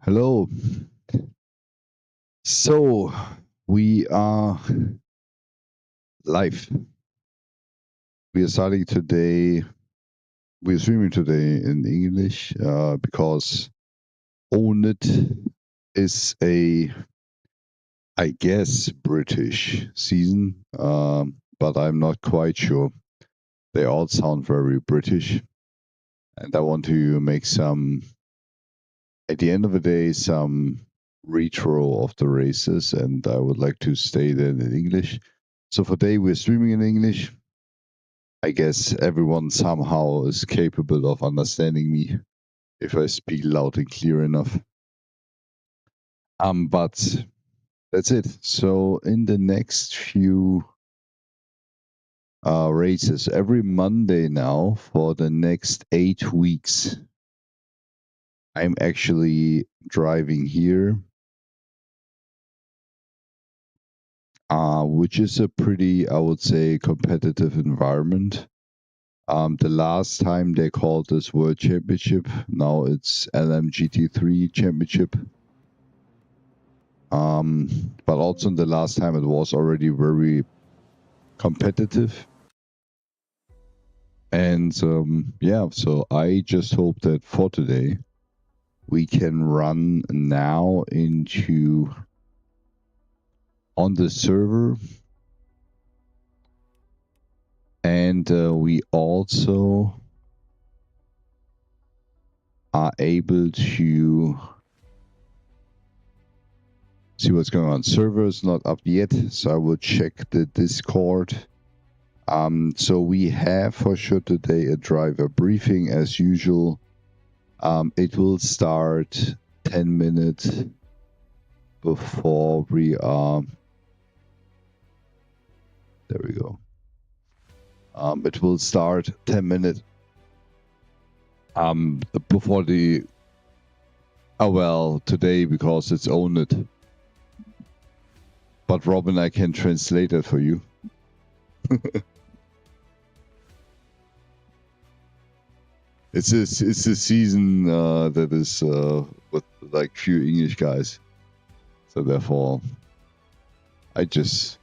Hello. So we are live. We are starting today. We are streaming today in English because oNID is a, I guess, British season, but I'm not quite sure. They all sound very British, and I want to make some, at the end of the day, some retro of the races, and I would like to stay there in English. So for today, we're streaming in English. I guess everyone somehow is capable of understanding me if I speak loud and clear enough. But that's it. So in the next few races, every Monday now for the next 8 weeks, I'm actually driving here, which is a pretty, I would say, competitive environment. The last time they called this World Championship, now it's LMGT3 Championship. But also in the last time it was already very competitive. And yeah, so I just hope that for today we can run now into on the server, and we also are able to see what's going on. Server is not up yet, so I will check the Discord. So we have for sure today a driver briefing as usual. It will start 10 minutes before we are. There we go. It will start 10 minutes before the. Oh well, today because it's oNID. But Robin, I can translate it for you. It's a season that is with like few English guys, so therefore I just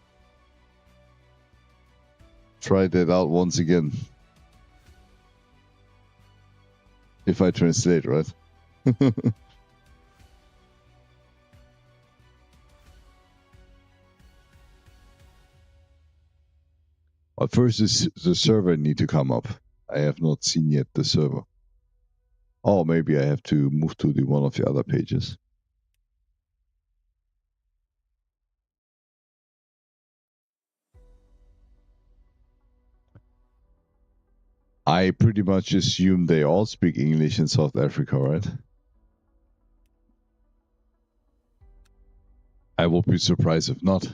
tried that out once again. If I translate, right? But first is the server need to come up. I have not seen yet the server. Oh, maybe I have to move to the one of the other pages. I pretty much assume they all speak English in South Africa, right? I will be surprised if not.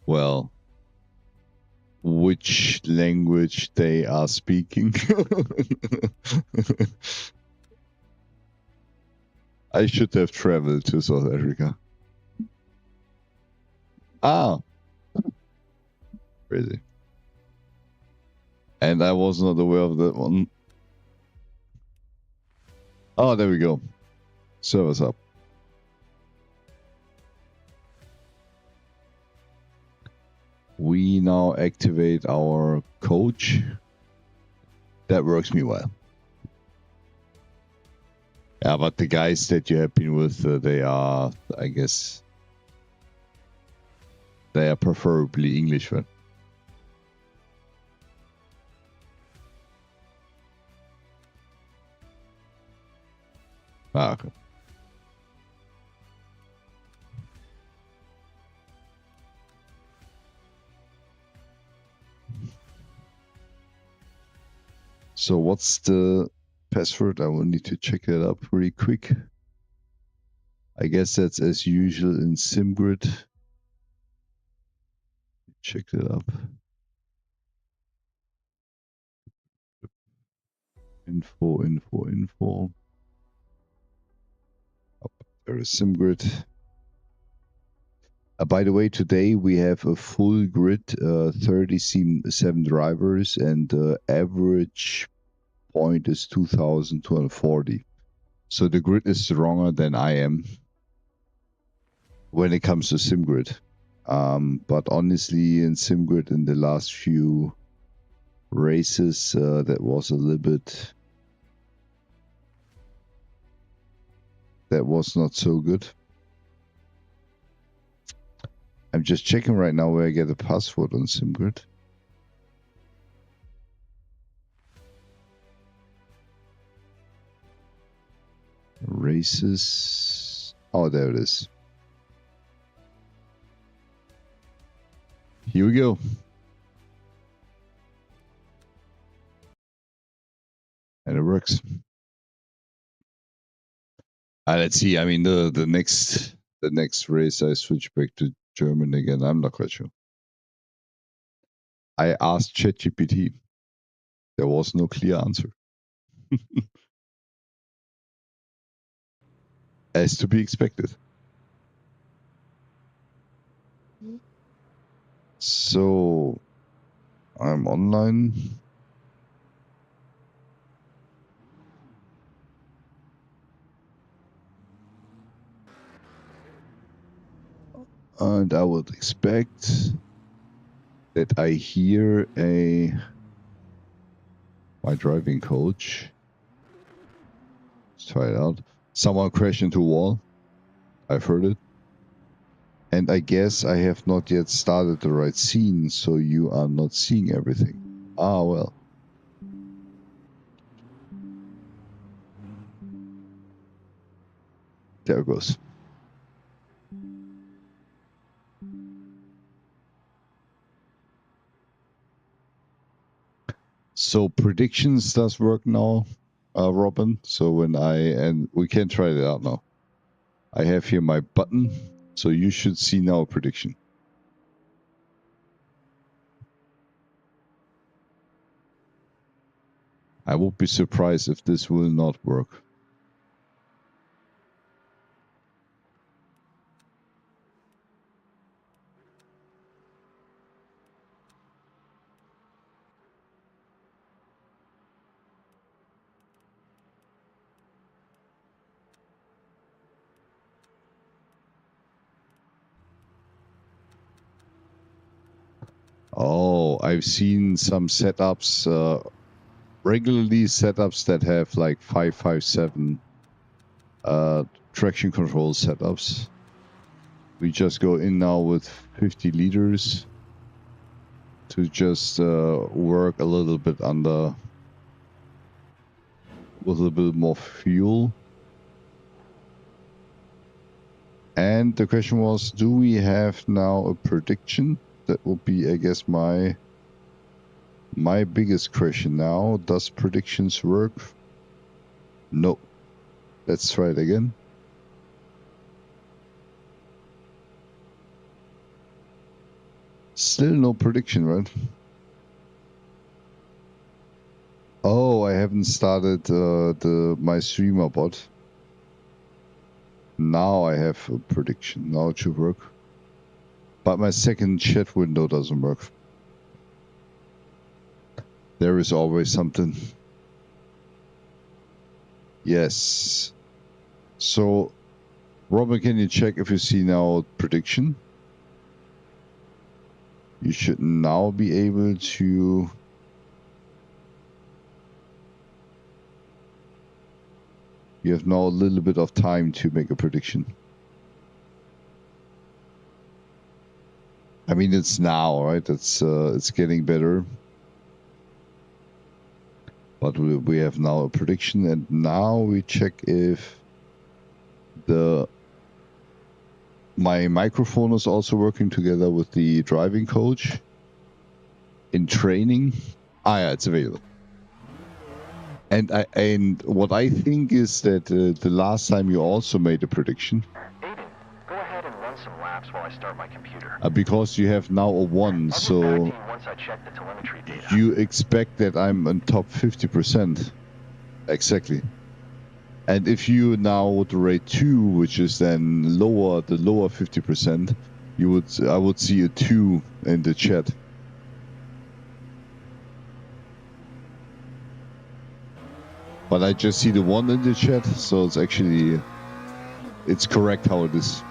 Well, which language they are speaking? I should have traveled to South Africa. Ah, crazy. And I was not aware of that one. Oh, there we go. Server's up. We now activate our coach. That works me well. Yeah, but the guys that you have been with, they are, I guess, they are preferably English, right? Ah, okay. So what's the password? I will need to check it up pretty quick. I guess that's as usual in SimGrid. Check it up. Info. Up there is SimGrid. By the way, today we have a full grid, 37 drivers, and the average point is 2,240. So the grid is stronger than I am when it comes to SimGrid. But honestly, in SimGrid, in the last few races, that was a little bit... That was not so good. I'm just checking right now where I get a password on SimGrid. Races. Oh, there it is. Here we go. And it works. Let's see. I mean, the next race I switch back to German again. I'm not quite sure. I asked ChatGPT. There was no clear answer. As to be expected. So I'm online. And I would expect that I hear my driving coach. Let's try it out. Someone crashed into a wall. I've heard it. And I guess I have not yet started the right scene, so you are not seeing everything. Ah, well. There it goes. So predictions does work now, Robin. So and we can try it out now. I have here my button, so you should see now a prediction. I would be surprised if this will not work. Oh, I've seen some setups, regularly setups that have like 557 traction control setups. We just go in now with 50 liters to just work a little bit under with a little bit more fuel. And the question was, do we have now a prediction? That will be, I guess, my biggest question now. Does predictions work? No. Let's try it again. Still no prediction, right? Oh, I haven't started my streamer bot. Now I have a prediction. Now it should work. But my second chat window doesn't work. There is always something. Yes. So, Robin, can you check if you see now prediction? You should now be able to... You have now a little bit of time to make a prediction. I mean, it's now, right? It's getting better. But we have now a prediction, and now we check if my microphone is also working together with the driving coach in training. Yeah, it's available. And what I think is that the last time you also made a prediction. Aiden, go ahead and run some laps while I start my computer. Because you have now a 1, so once I check the telemetry data. You expect that I'm on top 50%. Exactly. And if you now would rate 2, which is then the lower 50%, I would see a 2 in the chat. But I just see the 1 in the chat, so it's correct how it is.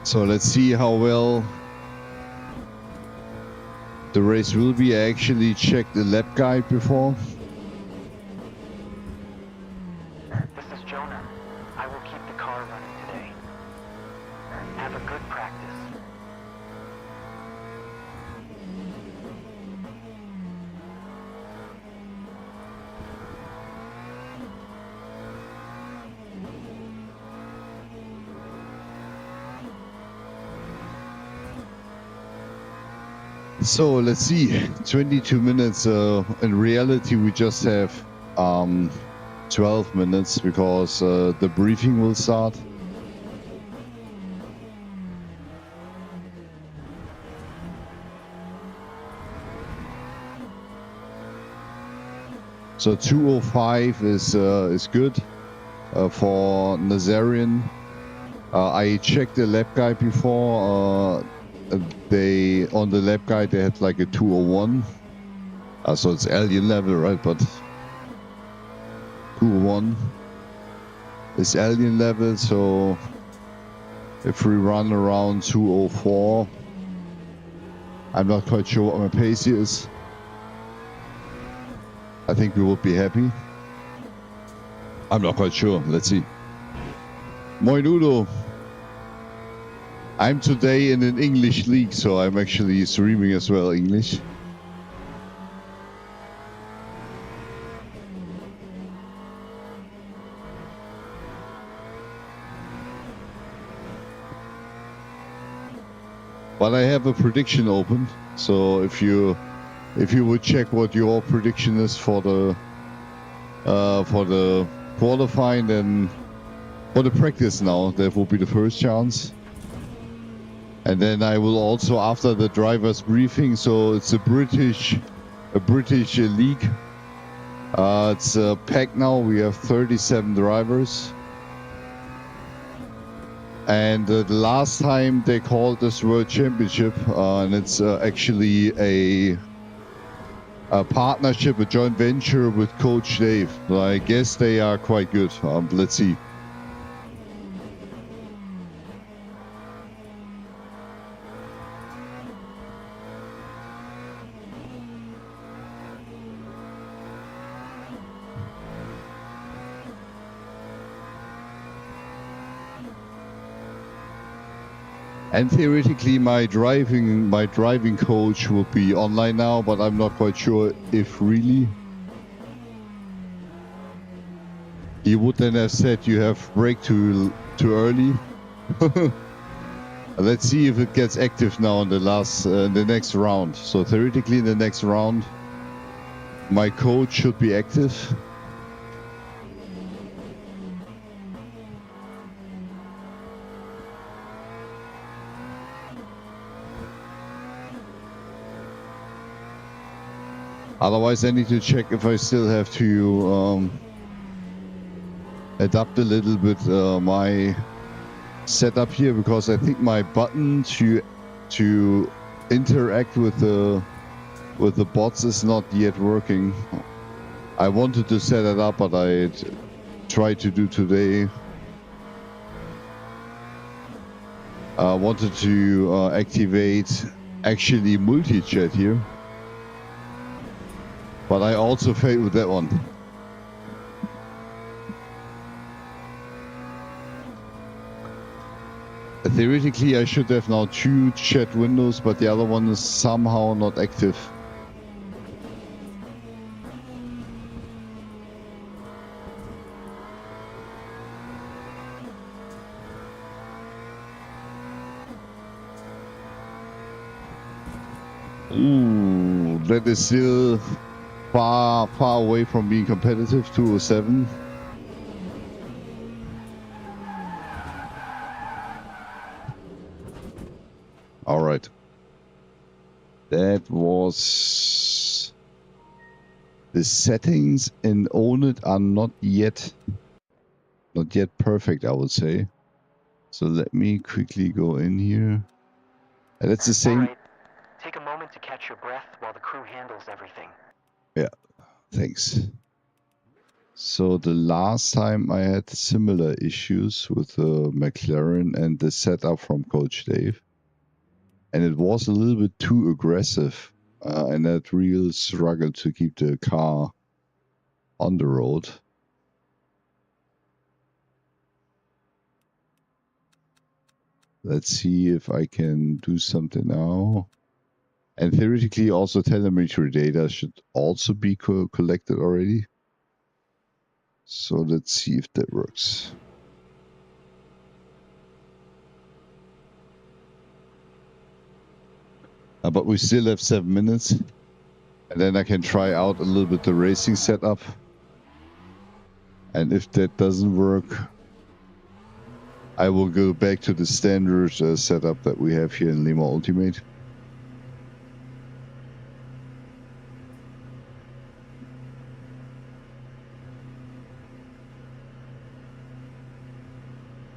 So let's see how well the race will be. I actually checked the lap guide before. This is Jonah. I will keep the car running today. Have a good practice. So let's see, 22 minutes. In reality, we just have 12 minutes because the briefing will start. So 2:05 is good for Nazarian. I checked the lap guide before. On the lap guide they had like a 2:01. So it's alien level, right? But 2:01 is alien level. So if we run around 2:04, I'm not quite sure what my pace is. I think we will be happy. I'm not quite sure. Let's see. Moin Udo. I'm today in an English league, so I'm actually streaming as well English. But I have a prediction open, so if you would check what your prediction is for the qualifying, then for the practice now, that will be the first chance. And then I will also, after the driver's briefing, so it's a British league. It's packed now. We have 37 drivers. And the last time they called this World Championship, and it's actually a partnership, a joint venture with Coach Dave. So I guess they are quite good. Let's see. And theoretically, my driving coach will be online now, but I'm not quite sure if really. He would then have said you have brake too early. Let's see if it gets active now in the next round. So theoretically, in the next round, my coach should be active. Otherwise, I need to check if I still have to adapt a little bit my setup here, because I think my button to interact with the bots is not yet working. I wanted to set it up, but I tried to do today. I wanted to activate actually multi-chat here. But I also failed with that one. Theoretically, I should have now 2 chat windows, but the other one is somehow not active. Ooh, that is still far away from being competitive. 207. All right. That was... The settings in oNID are not yet perfect, I would say. So let me quickly go in here. And it's the same. All right. Take a moment to catch your breath while the crew handles everything. Yeah, thanks. So the last time I had similar issues with the McLaren and the setup from Coach Dave. And it was a little bit too aggressive. And that real struggle to keep the car on the road. Let's see if I can do something now. And theoretically, also telemetry data should also be collected already. So let's see if that works. But we still have 7 minutes. And then I can try out a little bit the racing setup. And if that doesn't work, I will go back to the standard setup that we have here in Lima Ultimate.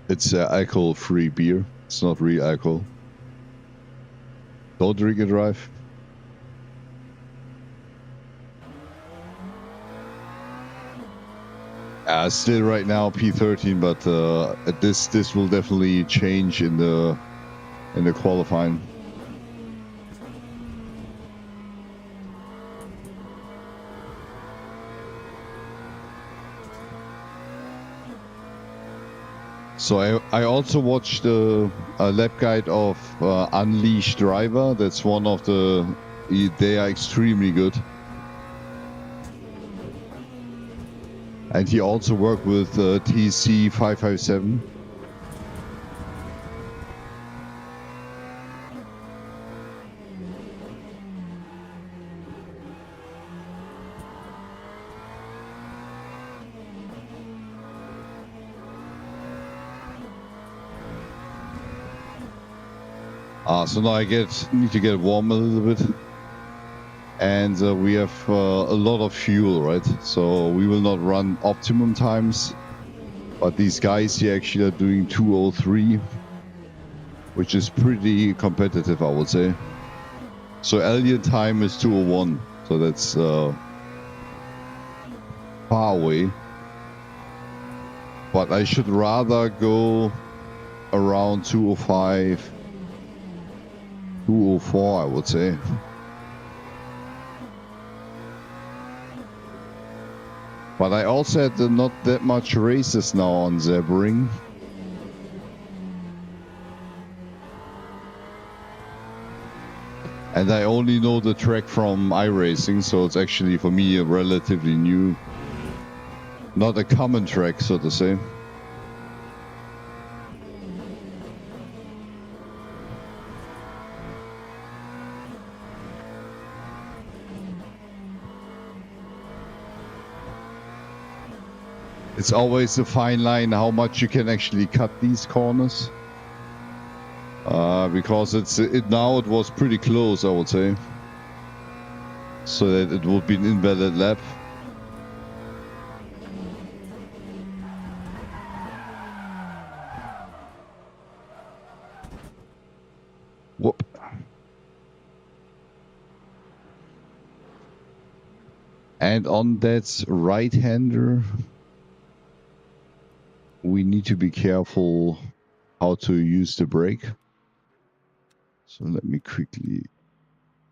It's alcohol-free beer. It's not real alcohol. Don't drink and drive. Still right now P13, but this will definitely change in the qualifying. So I also watched a lap guide of Unleashed Driver. That's one of the... They are extremely good. And he also worked with TC557. So now I need to get warm a little bit. And we have a lot of fuel, right? So we will not run optimum times. But these guys here actually are doing 2:03, which is pretty competitive, I would say. So alien time is 2:01, so that's far away. But I should rather go around 2:05, 2:04, I would say. But I also had not that much races now on Sebring. And I only know the track from iRacing, so it's actually for me a relatively new, not a common track, so to say. It's always a fine line how much you can actually cut these corners. Because now it was pretty close, I would say. So that it would be an invalid lap. Whoop. And on that right-hander, we need to be careful how to use the brake. So let me quickly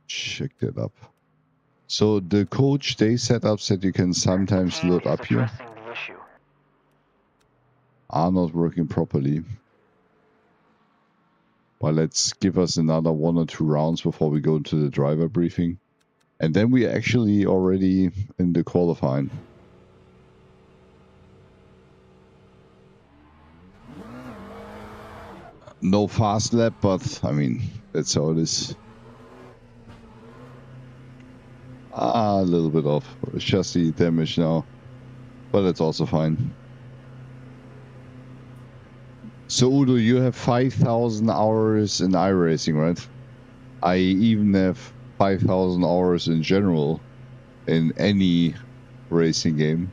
check that up. So the coach day setups that you can sometimes load up here are not working properly. Well, let's give us another 1 or 2 rounds before we go into the driver briefing. And then we're actually already in the qualifying. No fast lap, but I mean, that's how it is. A little bit of chassis damage now, but that's also fine. So Udo, you have 5,000 hours in iRacing, right? I even have 5,000 hours in general in any racing game.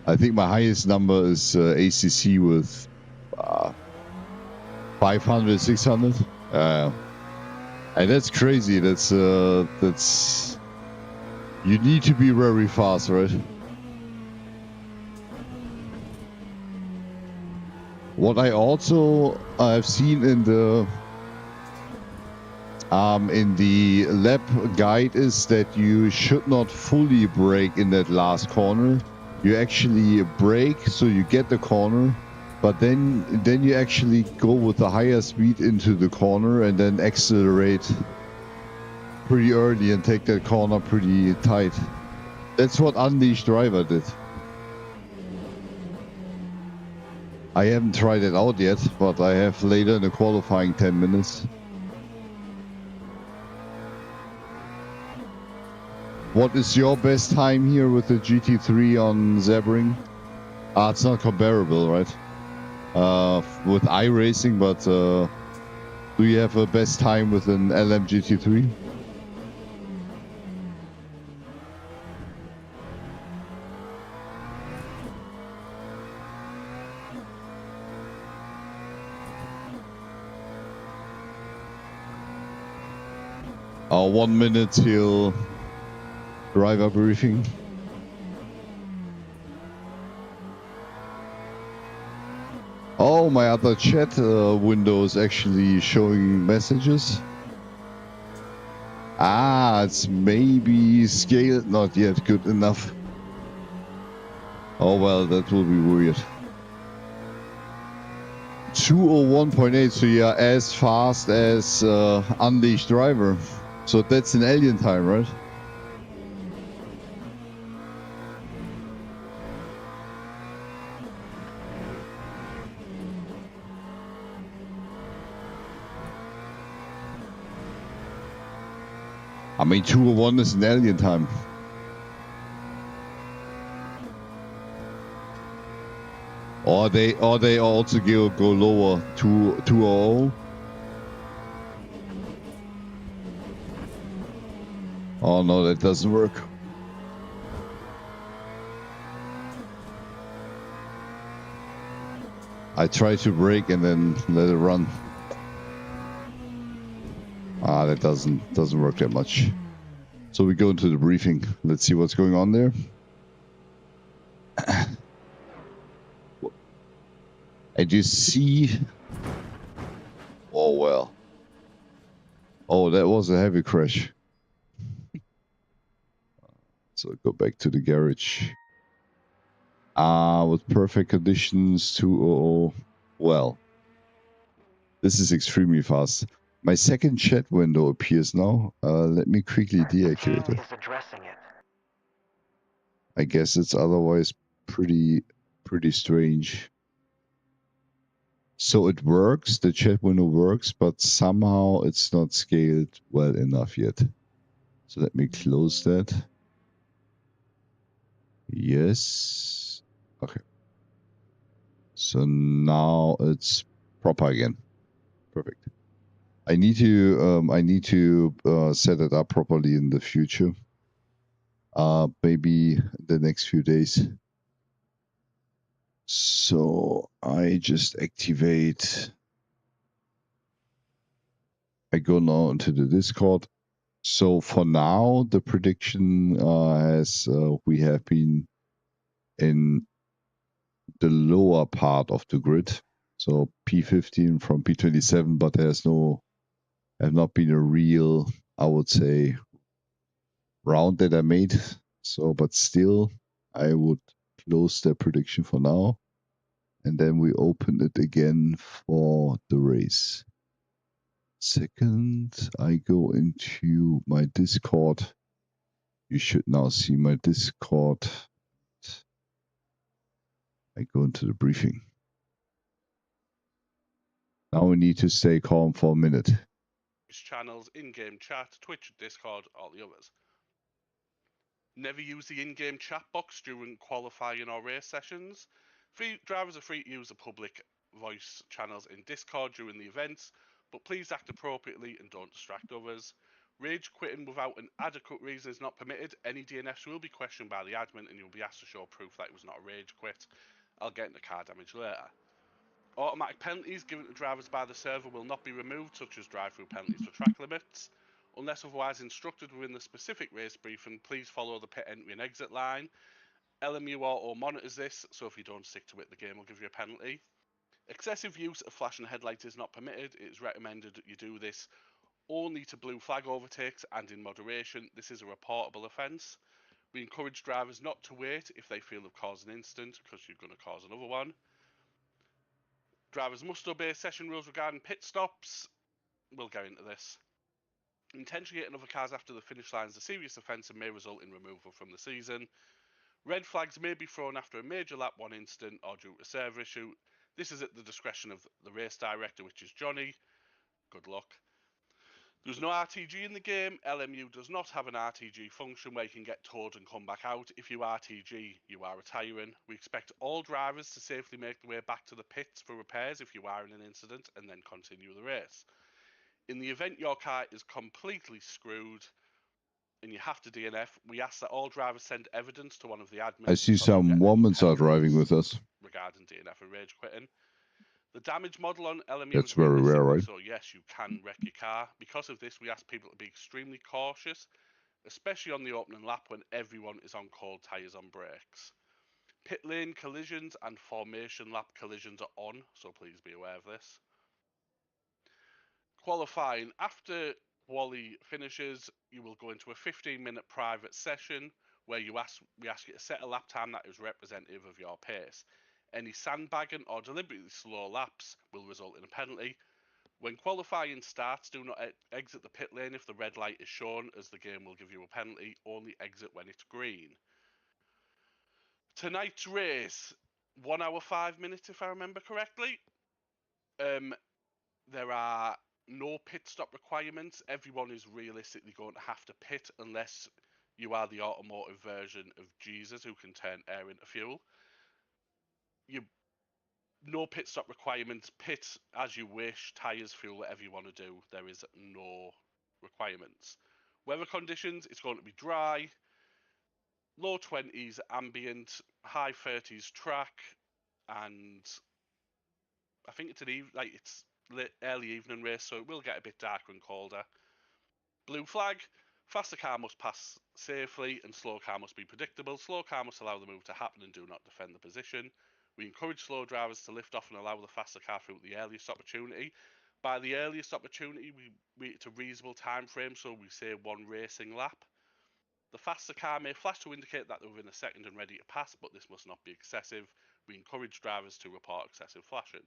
I think my highest number is ACC with 500, 600. And that's crazy. That's you need to be very fast, right? What I also have seen in the lap guide is that you should not fully brake in that last corner. You actually brake so you get the corner, but then you actually go with the higher speed into the corner and then accelerate pretty early and take that corner pretty tight. That's what Unleashed Driver did. I haven't tried it out yet, but I have later in the qualifying 10 minutes. What is your best time here with the GT3 on Sebring? It's not comparable, right? With iRacing, but do you have a best time with an LM GT3? Oh, 1 minute till driver briefing. Oh, my other chat window is actually showing messages. It's maybe scaled, not yet good enough. Oh well, that will be weird. 201.8, so you're as fast as Unleashed Driver. So that's an alien time, right? I mean, 201 is an alien time. Or they also go lower, 200. Oh no, that doesn't work. I try to brake and then let it run. That doesn't work that much. So we go into the briefing. Let's see what's going on there. And you see, oh well. Oh, that was a heavy crash. So go back to the garage. With perfect conditions, 200. Well, this is extremely fast. My second chat window appears now. Let me quickly deactivate it. I guess it's otherwise pretty strange. So it works, the chat window works, but somehow it's not scaled well enough yet. So let me close that. Yes. Okay. So now it's proper again. Perfect. I need to set it up properly in the future. Maybe the next few days. So I just activate. I go now into the Discord. So for now, the prediction has we have been in the lower part of the grid. So P15 from P27, but there's have not been a real, I would say, round that I made. So, but still, I would close the prediction for now. And then we open it again for the race. Second, I go into my Discord. You should now see my Discord. I go into the briefing. Now we need to stay calm for a minute. Channels, in-game chat, Twitch, Discord, all the others. Never use the in-game chat box during qualifying or race sessions. Drivers are free to use the public voice channels in Discord during the events, but please act appropriately and don't distract others. Rage quitting without an adequate reason is not permitted. Any DNFs will be questioned by the admin and you'll be asked to show proof that it was not a rage quit. I'll get into car damage later. Automatic penalties given to drivers by the server will not be removed, such as drive-through penalties for track limits. Unless otherwise instructed within the specific race briefing, please follow the pit entry and exit line. LMU Auto monitors this, so if you don't stick to it, the game will give you a penalty. Excessive use of flashing headlights is not permitted. It is recommended that you do this only to blue flag overtakes and in moderation. This is a reportable offence. We encourage drivers not to wait if they feel they've caused an incident, because you're going to cause another one. Drivers must obey session rules regarding pit stops. We'll go into this. Intentionally hitting other cars after the finish line is a serious offence and may result in removal from the season. Red flags may be thrown after a major lap 1 incident or due to a server issue. This is at the discretion of the race director, which is Johnny. Good luck. There's no RTG in the game. LMU does not have an RTG function where you can get towed and come back out. If you RTG, you are retiring. We expect all drivers to safely make their way back to the pits for repairs if you are in an incident and then continue the race. In the event your car is completely screwed and you have to DNF, we ask that all drivers send evidence to one of the admins. I see some women are driving with us. Regarding DNF and rage quitting. The damage model on LMU That's is very realistic, rare, right? so yes, you can wreck your car. Because of this, we ask people to be extremely cautious, especially on the opening lap when everyone is on cold tyres on brakes. Pit lane collisions and formation lap collisions are on, so please be aware of this. Qualifying. After Wally finishes, you will go into a 15-minute private session where we ask you to set a lap time that is representative of your pace. Any sandbagging or deliberately slow laps will result in a penalty. When qualifying starts, do not exit the pit lane if the red light is shown, as the game will give you a penalty. Only exit when it's green. Tonight's race, 1 hour 5 minutes if I remember correctly. There are no pit stop requirements. Everyone is realistically going to have to pit unless you are the automotive version of Jesus who can turn air into fuel. No pit stop requirements. Pit as you wish, tyres, fuel, whatever you want to do. There is no requirements. Weather conditions, it's going to be dry, low 20s ambient, high 30s track, and I think it's it's early evening race, so it will get a bit darker and colder. Blue flag, faster car must pass safely and slow car must be predictable. Slow car must allow the move to happen and do not defend the position. We encourage slow drivers to lift off and allow the faster car through at the earliest opportunity. By the earliest opportunity, it's a reasonable time frame, so we say 1 racing lap. The faster car may flash to indicate that they're within a second and ready to pass, but this must not be excessive. We encourage drivers to report excessive flashing.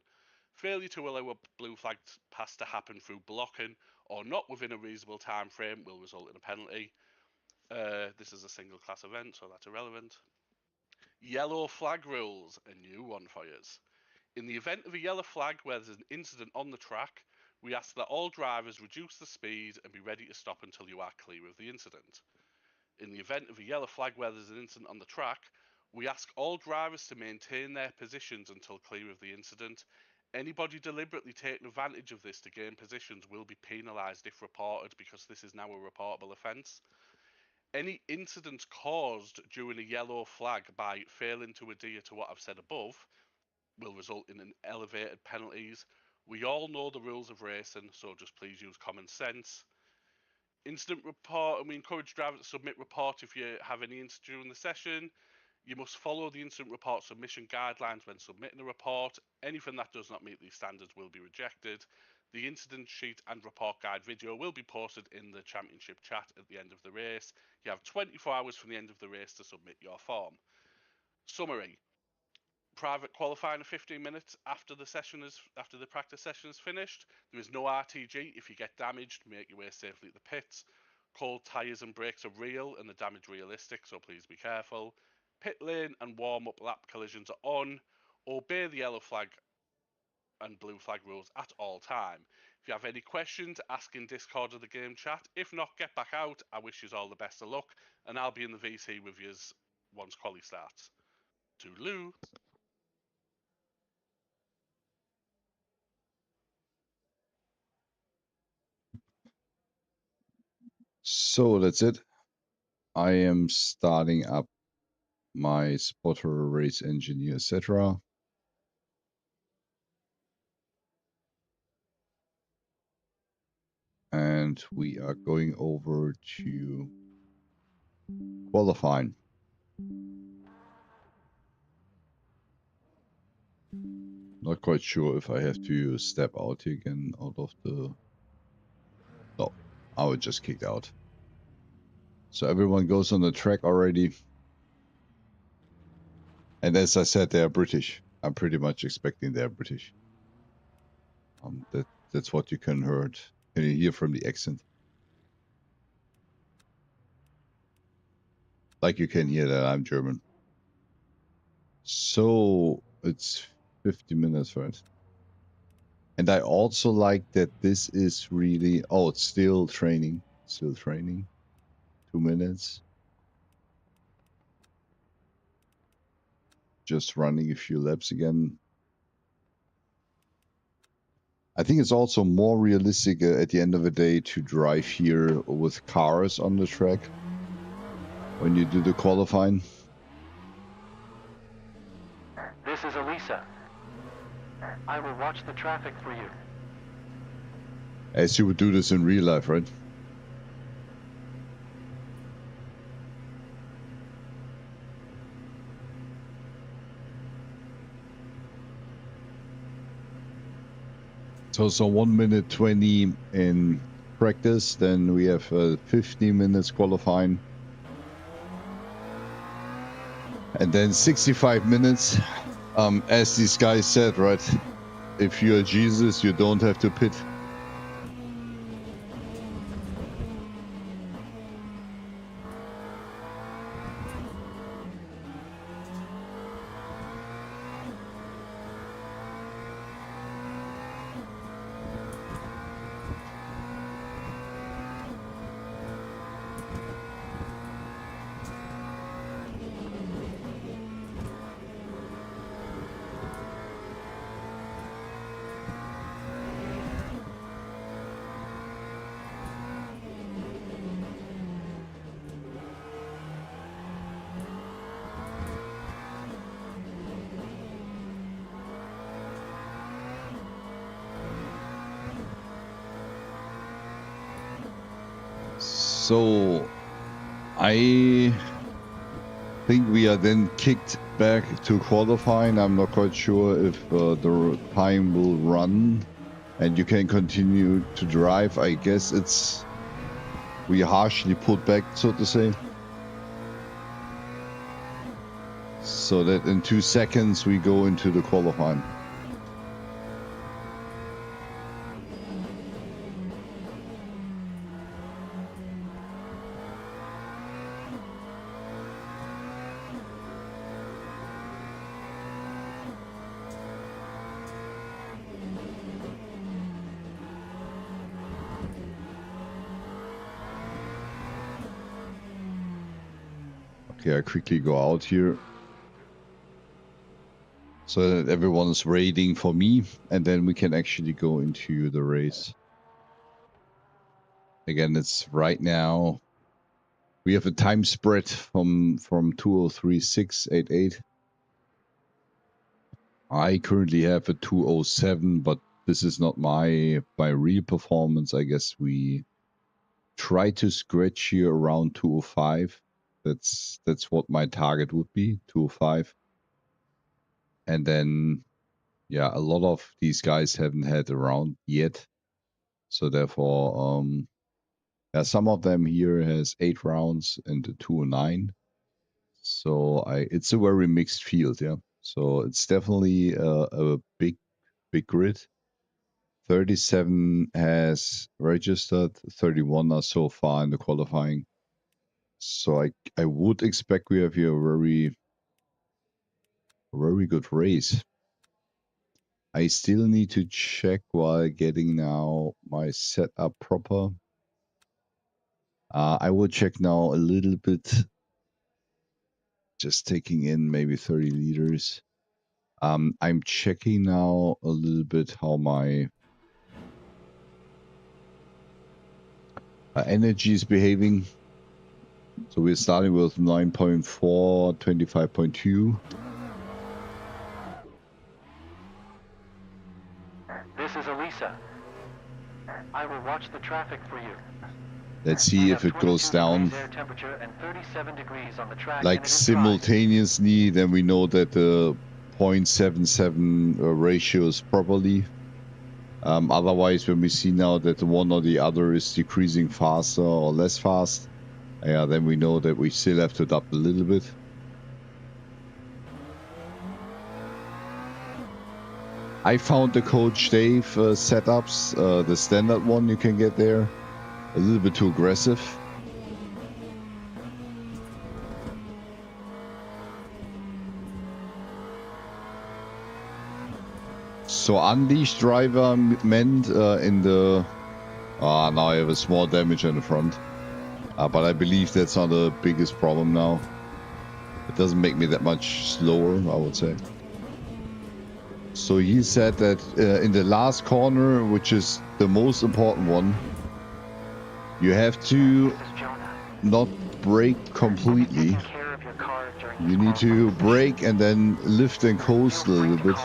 Failure to allow a blue flag pass to happen through blocking or not within a reasonable time frame will result in a penalty. This is a single class event, so that's irrelevant. Yellow flag rules, a new one for us. In the event of a yellow flag where there's an incident on the track, we ask that all drivers reduce the speed and be ready to stop until you are clear of the incident. In the event of a yellow flag where there's an incident on the track, we ask all drivers to maintain their positions until clear of the incident. Anybody deliberately taking advantage of this to gain positions will be penalised if reported, because this is now a reportable offence. Any incidents caused during a yellow flag by failing to adhere to what I've said above will result in an elevated penalties. We all know the rules of racing, so just please use common sense. Incident report, and we encourage drivers to submit report if you have any incident during the session. You must follow the incident report submission guidelines when submitting a report. Anything that does not meet these standards will be rejected. The incident sheet and report guide video will be posted in the championship chat at the end of the race. You have 24 hours from the end of the race to submit your form. Summary. private qualifying of 15 minutes after the practice session is finished. There is no RTG. If you get damaged, make your way safely at the pits. Cold tyres and brakes are real and the damage realistic, so please be careful. Pit lane and warm-up lap collisions are on. Obey the yellow flag and blue flag rules at all time. If you have any questions, ask in Discord or the game chat. If not, get back out. I wish you all the best of luck, and I'll be in the VC with you once quali starts. Toodaloo. So that's it. I am starting up my spotter, race engineer, etc. And we are going over to qualifying. Not quite sure if I have to step out again out of the... No, I was just kicked out. So everyone goes on the track already. And as I said, they are British. I'm pretty much expecting they're British. That's what you can hear from the accent. Like you can hear that I'm German. So it's 50 minutes, right? And I also like that this is really... Oh, it's still training. Still training. 2 minutes. Just running a few laps again. I think it's also more realistic at the end of the day to drive here with cars on the track when you do the qualifying. This is Elisa. I will watch the traffic for you. As you would do this in real life, right? So 1 minute 20 in practice, then we have 15 minutes qualifying. And then 65 minutes, as these guys said, right? If you're Jesus, you don't have to pit. So I think we are then kicked back to qualifying. I'm not quite sure if the time will run and you can continue to drive. I guess we harshly put back, so to say. So that in 2 seconds we go into the qualifying. Okay, I quickly go out here so that everyone is waiting for me, and then we can actually go into the race. Again, it's right now. We have a time spread from 2:03.688. I currently have a 2:07, but this is not my real performance. I guess we try to scratch here around 2:05. That's what my target would be, 2:05. And then, yeah, a lot of these guys haven't had a round yet. So therefore, yeah, some of them here has 8 rounds and a 2:09. So it's a very mixed field, yeah. So it's definitely a big grid. 37 has registered, 31 are so far in the qualifying. So I would expect we have here a very good race. I still need to check while getting now my setup proper. I will check now a little bit, just taking in maybe 30 liters. I'm checking now a little bit how my energy is behaving. So we're starting with 9.4, 25.2. This is Elisa. I will watch the traffic for you. Let's see if it goes down air temperature and 37 degrees on the track, like and it is dry. simultaneously. Then we know that the 0.77 ratio is properly. Otherwise, when we see now that the one or the other is decreasing faster or less fast, yeah, then we know that we still have to adapt a little bit. I found the Coach Dave setups, the standard one you can get there, a little bit too aggressive. So unleashed driver meant in the... now I have a small damage in the front. But I believe that's not the biggest problem now. It doesn't make me that much slower, I would say. So he said that in the last corner, which is the most important one, you have to not brake completely. You need to brake and then lift and coast a little bit.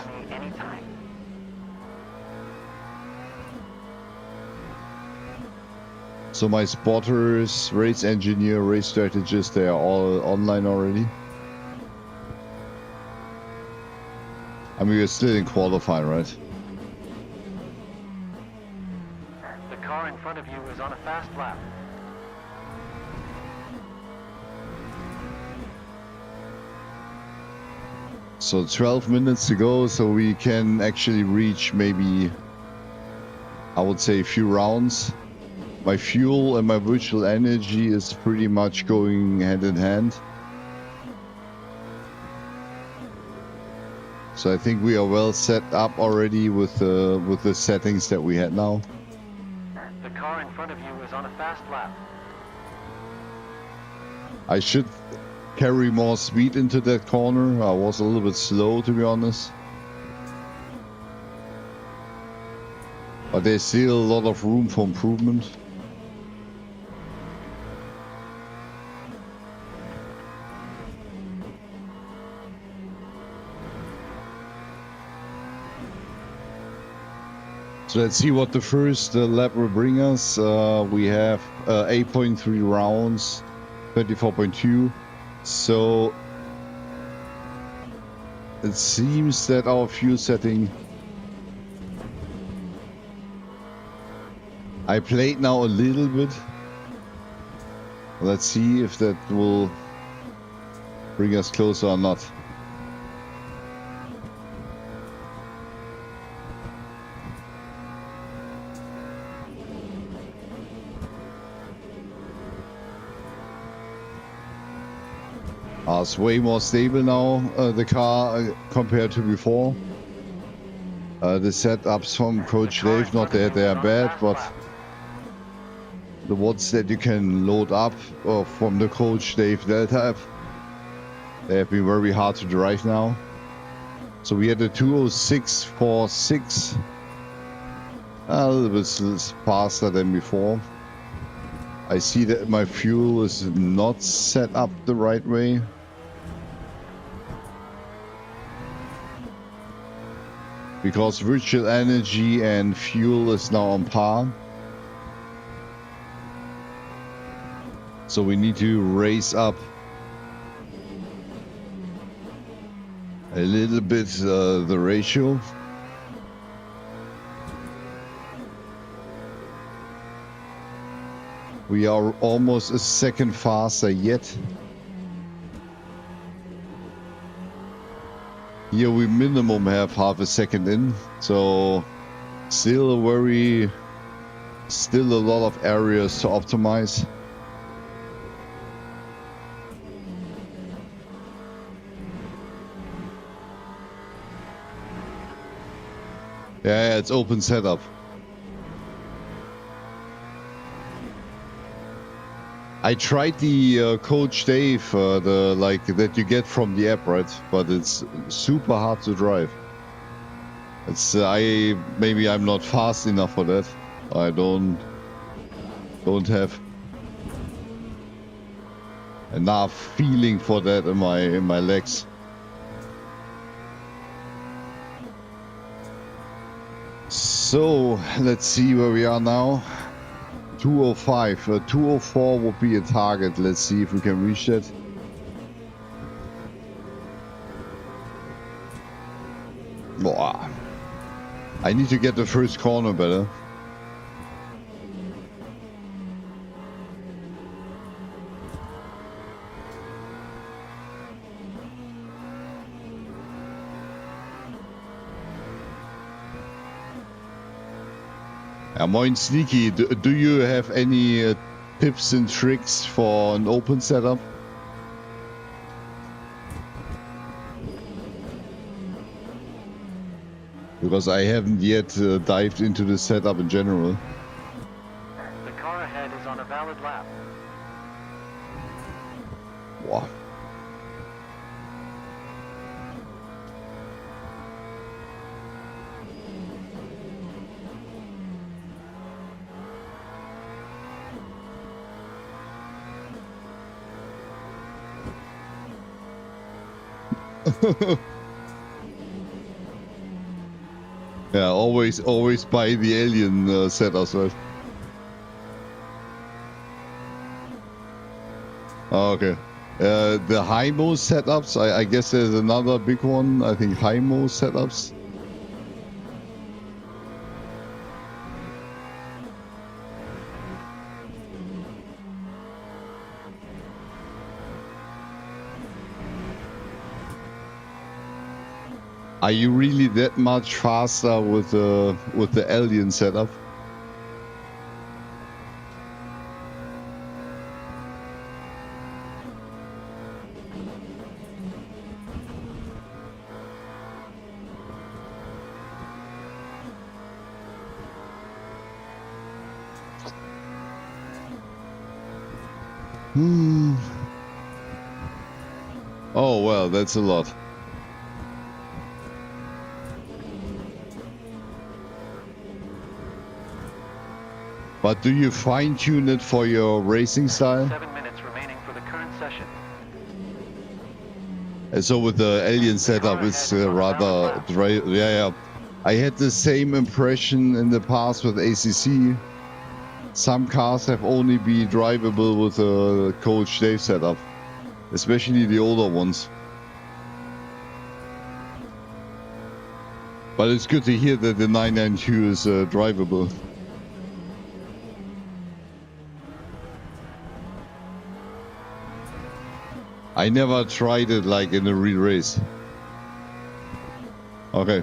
So my spotters, race engineer, race strategist, they are all online already. I mean, we're still in qualifying, right? The car in front of you is on a fast lap. So 12 minutes to go, so we can actually reach maybe, I would say, a few rounds. My fuel and my virtual energy is pretty much going hand in hand. So I think we are well set up already with the settings that we had now. The car in front of you is on a fast lap. I should carry more speed into that corner. I was a little bit slow, to be honest. But there's still a lot of room for improvement. So let's see what the first lap will bring us. We have 8.3 rounds, 24.2. So it seems that our fuel setting... I played now a little bit. Let's see if that will bring us closer or not. It's way more stable now, the car, compared to before. The setups from Coach Dave, not that they are bad, but the ones that you can load up from the Coach Dave Delta app, they have been very hard to drive now. So we had a 206.46, a little bit faster than before. I see that my fuel is not set up the right way. Because virtual energy and fuel is now on par. So we need to raise up a little bit the ratio. We are almost a second faster yet. Here we minimum have half a second in, so still a lot of areas to optimize. Yeah, it's open setup. I tried the Coach Dave, the like that you get from the app, right? But it's super hard to drive. It's maybe I'm not fast enough for that. I don't have enough feeling for that in my legs. So let's see where we are now. 205. 204 would be a target. Let's see if we can reach that. Wow. I need to get the first corner better. Moin Sneaky, do you have any tips and tricks for an open setup? Because I haven't yet dived into the setup in general. The car ahead is on a valid lap. Wow. Yeah, always buy the alien setup, right? Oh, okay. The high-mo setups, I guess there's another big one. I think high-mo setups. Are you really that much faster with the alien setup? Oh well, that's a lot. But do you fine-tune it for your racing style? 7 minutes remaining for the current session. And so with the alien setup, it's rather dry. Yeah. I had the same impression in the past with ACC. Some cars have only been drivable with a Coach Dave setup, especially the older ones. But it's good to hear that the 992 is drivable. I never tried it like in a real race. Okay.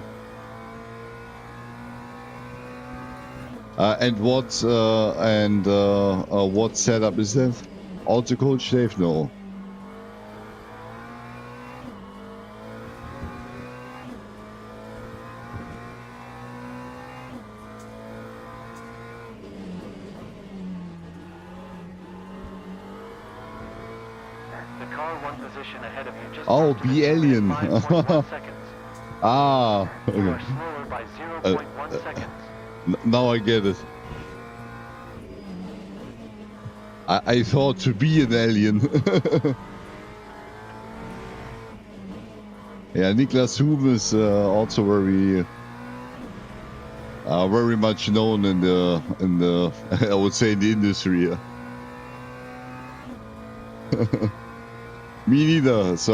And what setup is that? Auto Coach Dave? No. Oh, be alien. Ah, okay. Now I get it. I thought to be an alien. Yeah, Niklas Hume is also very much known in the I would say in the industry. Yeah. Me neither. So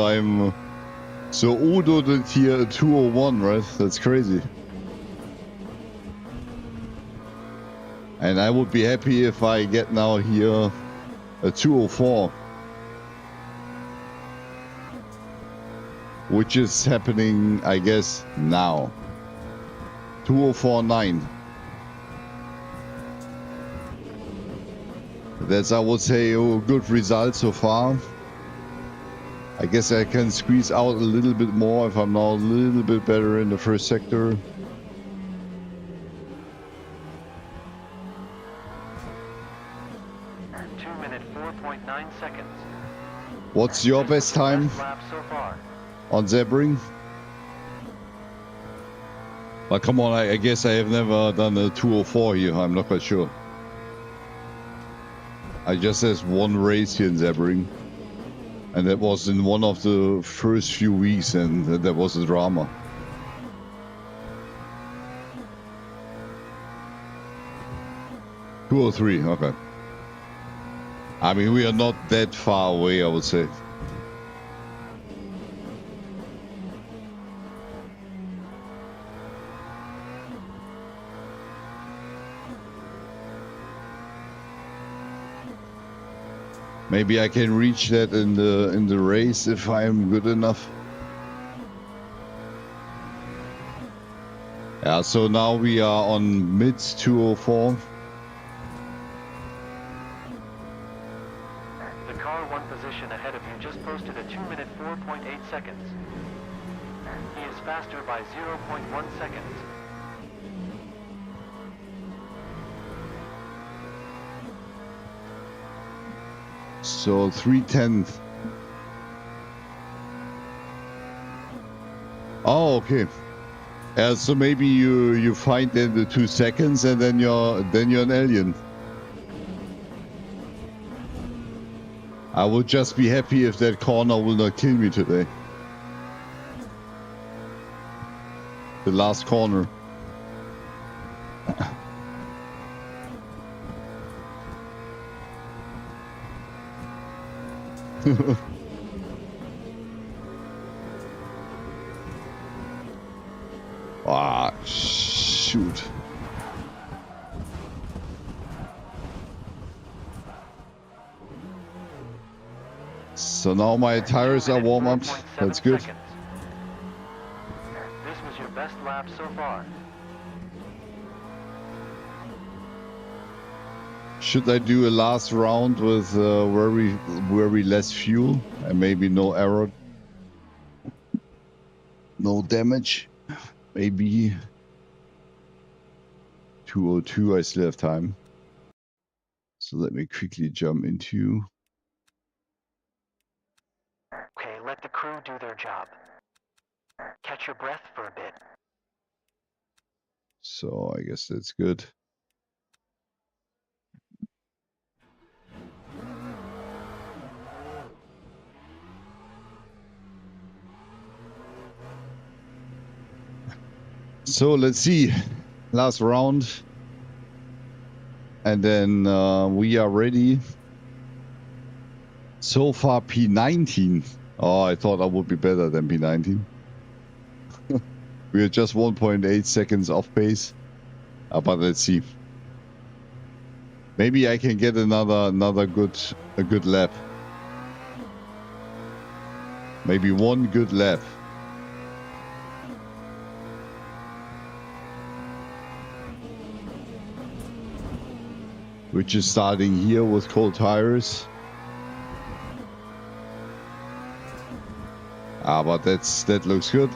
Udo did here 201, right? That's crazy. And I would be happy if I get now here a 204. which is happening, I guess, now. 2:04.9. That's, I would say, a good result so far. I guess I can squeeze out a little bit more if I'm now a little bit better in the first sector. What's your best time on Sebring? But come on, I guess I have never done a 2:04 here. I'm not quite sure. I just has one race here in Sebring. And that was in one of the first few weeks, and that was a drama. $2:03, okay. I mean, we are not that far away, I would say. Maybe I can reach that in the race if I am good enough. Yeah, so now we are on mid 2:04. The car one position ahead of you just posted a 2-minute 4.8 seconds. He is faster by 0.1 seconds. So 3:10. Oh, okay. So maybe you find in the 2 seconds and then you're an alien. I would just be happy if that corner will not kill me today. The last corner. Ah, shoot. So now my tires are warm up. That's good. This was your best lap so far. Should I do a last round with very less fuel and maybe no error, no damage? Maybe 2:02. I still have time. So let me quickly jump into. Okay, let the crew do their job. Catch your breath for a bit. So I guess that's good. So let's see, last round, and then we are ready. So far P19. Oh, I thought I would be better than P19. We are just 1.8 seconds off pace, but let's see. Maybe I can get another good lap. Maybe one good lap. Which is starting here with cold tires. But that looks good.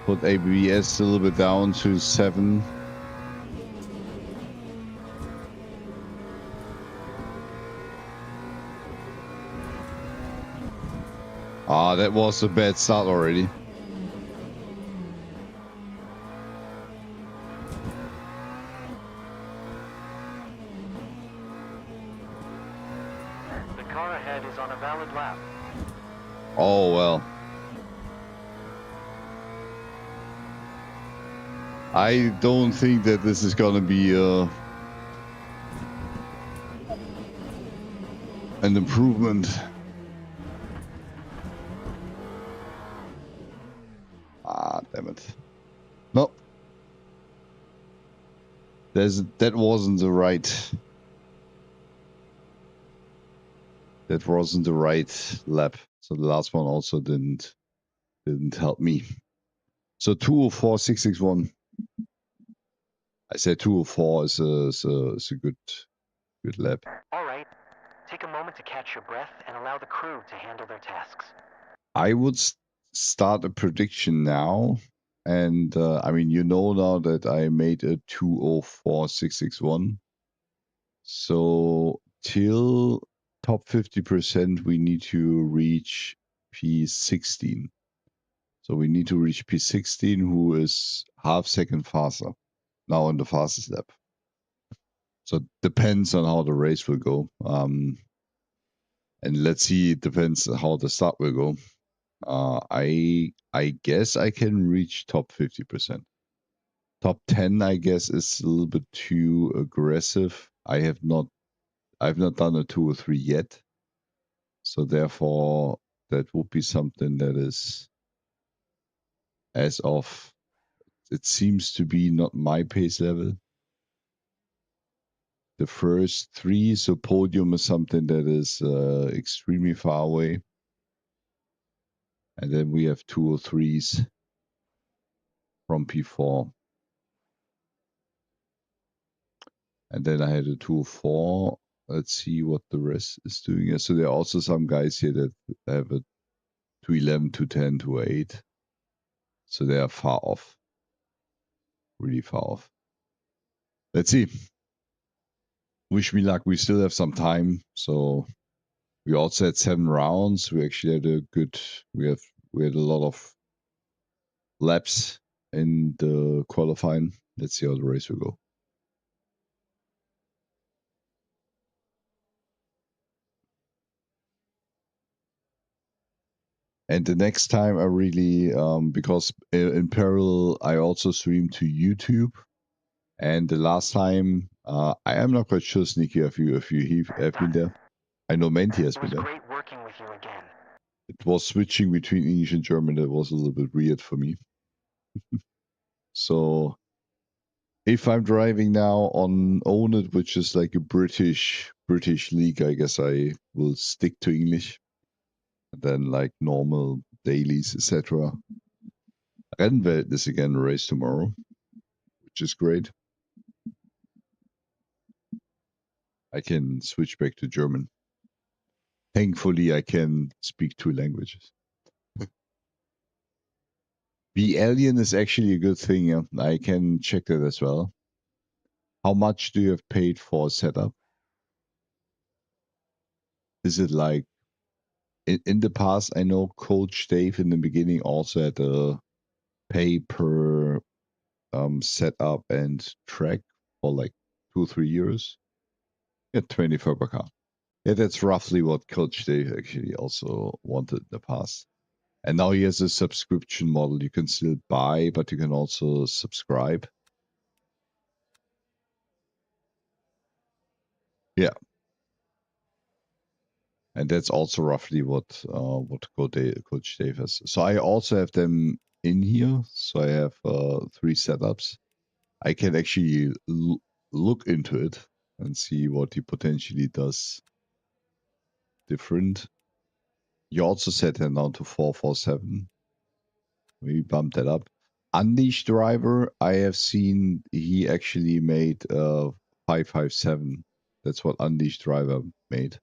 Put ABS a little bit down to 7. That was a bad start already. The car ahead is on a valid lap. Oh well. I don't think that this is gonna be an improvement. Damn it. No. That wasn't the right. that wasn't the right lap. So the last one also didn't help me. So 2:04.661. I said 2:04 is a good lap. All right. Take a moment to catch your breath and allow the crew to handle their tasks. I would start a prediction now. And I mean, you know now that I made a 2:04.661. So till top 50%, we need to reach P16. So we need to reach P16, who is half second faster now on the fastest lap. So it depends on how the race will go. And let's see, it depends on how the start will go. I guess I can reach top 50%. Top 10, I guess, is a little bit too aggressive. I've not done a 2 or 3 yet. So therefore, that would be something that is, as of, it seems to be not my pace level. The first 3, so podium is something that is extremely far away. And then we have 2 or 3s from P4. And then I had a 2:04. Let's see what the rest is doing. So there are also some guys here that have a 2:11, 2:10, 2:08. So they are far off. Really far off. Let's see. Wish me luck. We still have some time. So we also had 7 rounds. We actually had a good, we had a lot of laps in the qualifying. Let's see how the race will go. And the next time I really, because in parallel, I also stream to YouTube. And the last time, I am not quite sure, Sneaky, if you have been there. I know Menti has It been was there. great working with you again. It was switching between English and German. That was a little bit weird for me. So if I'm driving now on oNID, which is like a British league, I guess I will stick to English. And then like normal dailies, etc. Rennwelt is again a race tomorrow, which is great. I can switch back to German. Thankfully, I can speak 2 languages. Be alien is actually a good thing. Yeah? I can check that as well. How much do you have paid for setup? Is it like in the past? I know Coach Dave in the beginning also had a pay per setup and track for like 2 or 3 years. Yeah, 24 per car. Yeah, that's roughly what Coach Dave actually also wanted in the past. And now he has a subscription model. You can still buy, but you can also subscribe. Yeah. And that's also roughly what Coach Dave has. So I also have them in here. So I have 3 setups. I can actually look into it and see what he potentially does different. You also set him down to 447. Maybe bump that up. Unleashed driver, I have seen he actually made 557. That's what Unleashed driver made.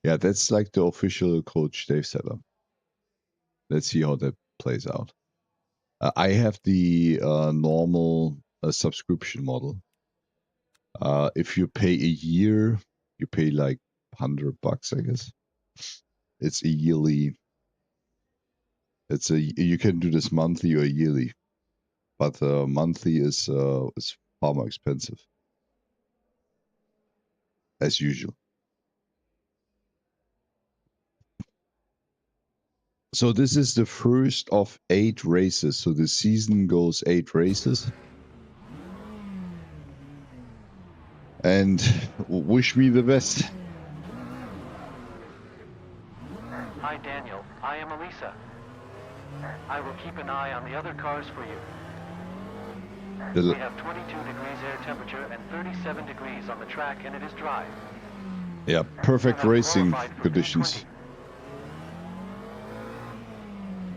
Yeah, that's like the official Coach Dave setup. Let's see how that plays out. I have the normal subscription model. If you pay a year, you pay like $100, I guess. It's a yearly. You can do this monthly or yearly, but monthly is far more expensive, as usual. So this is the first of 8 races. So the season goes 8 races. And wish me the best. Hi, Daniel. I am Elisa. I will keep an eye on the other cars for you. The We have 22 degrees air temperature and 37 degrees on the track, and it is dry. yeah, You perfect have racing qualified for conditions.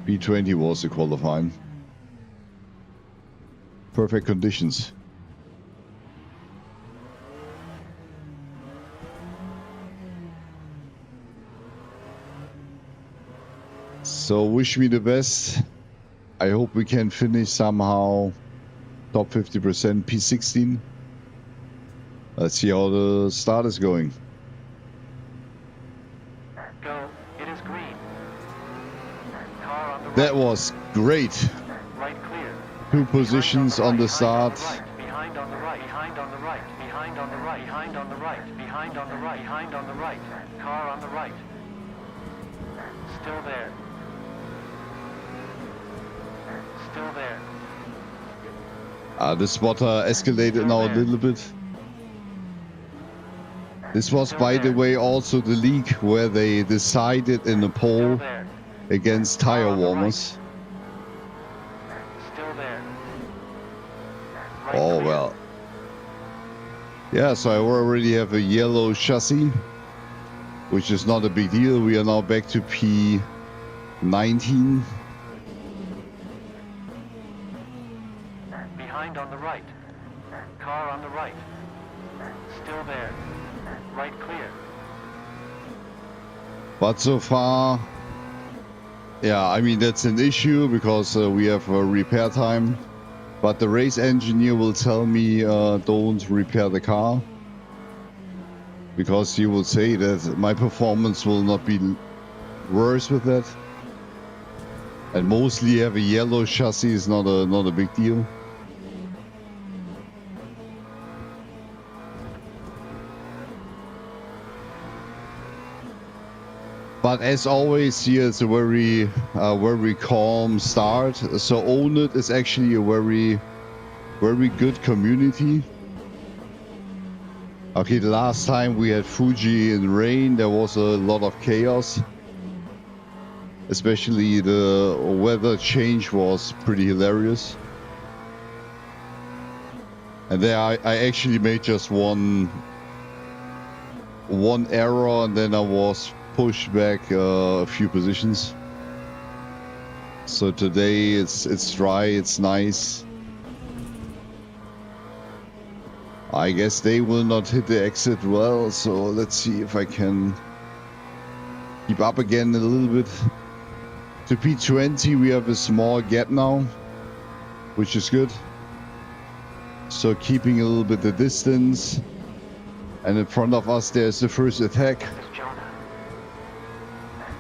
P20. P20 was the qualifying. Perfect conditions. So wish me the best. I hope we can finish somehow top 50% P16. Let's see how the start is going. Go. It is green. Car on the right. That was great. Right clear. Two positions on the start. Behind on the right. Behind on the right. Behind on the right. Behind on the right. Behind on the right. Behind on the right. Car on the right. Still there. Still there. The spotter escalated now a little bit. This was, by the way, also the league where they decided in a poll against tire warmers. Still there. Oh, well. Yeah, so I already have a yellow chassis, which is not a big deal. We are now back to P19. Behind on the right. Car on the right. Still there. Right clear. But so far, yeah, I mean, that's an issue because we have a repair time. But the race engineer will tell me don't repair the car. Because he will say that my performance will not be worse with that. And mostly have a yellow chassis is not a big deal. But as always, here it's a very calm start. So oNID is actually a very good community. Okay, the last time we had Fuji in rain, there was a lot of chaos. Especially the weather change was pretty hilarious. And there I actually made just one error, and then I was pushed back a few positions. So today it's dry, it's nice. I guess they will not hit the exit well, so let's see if I can keep up again a little bit. To P20 we have a small gap now, which is good. So keeping a little bit the distance. And in front of us there's the first attack. This is Jonah.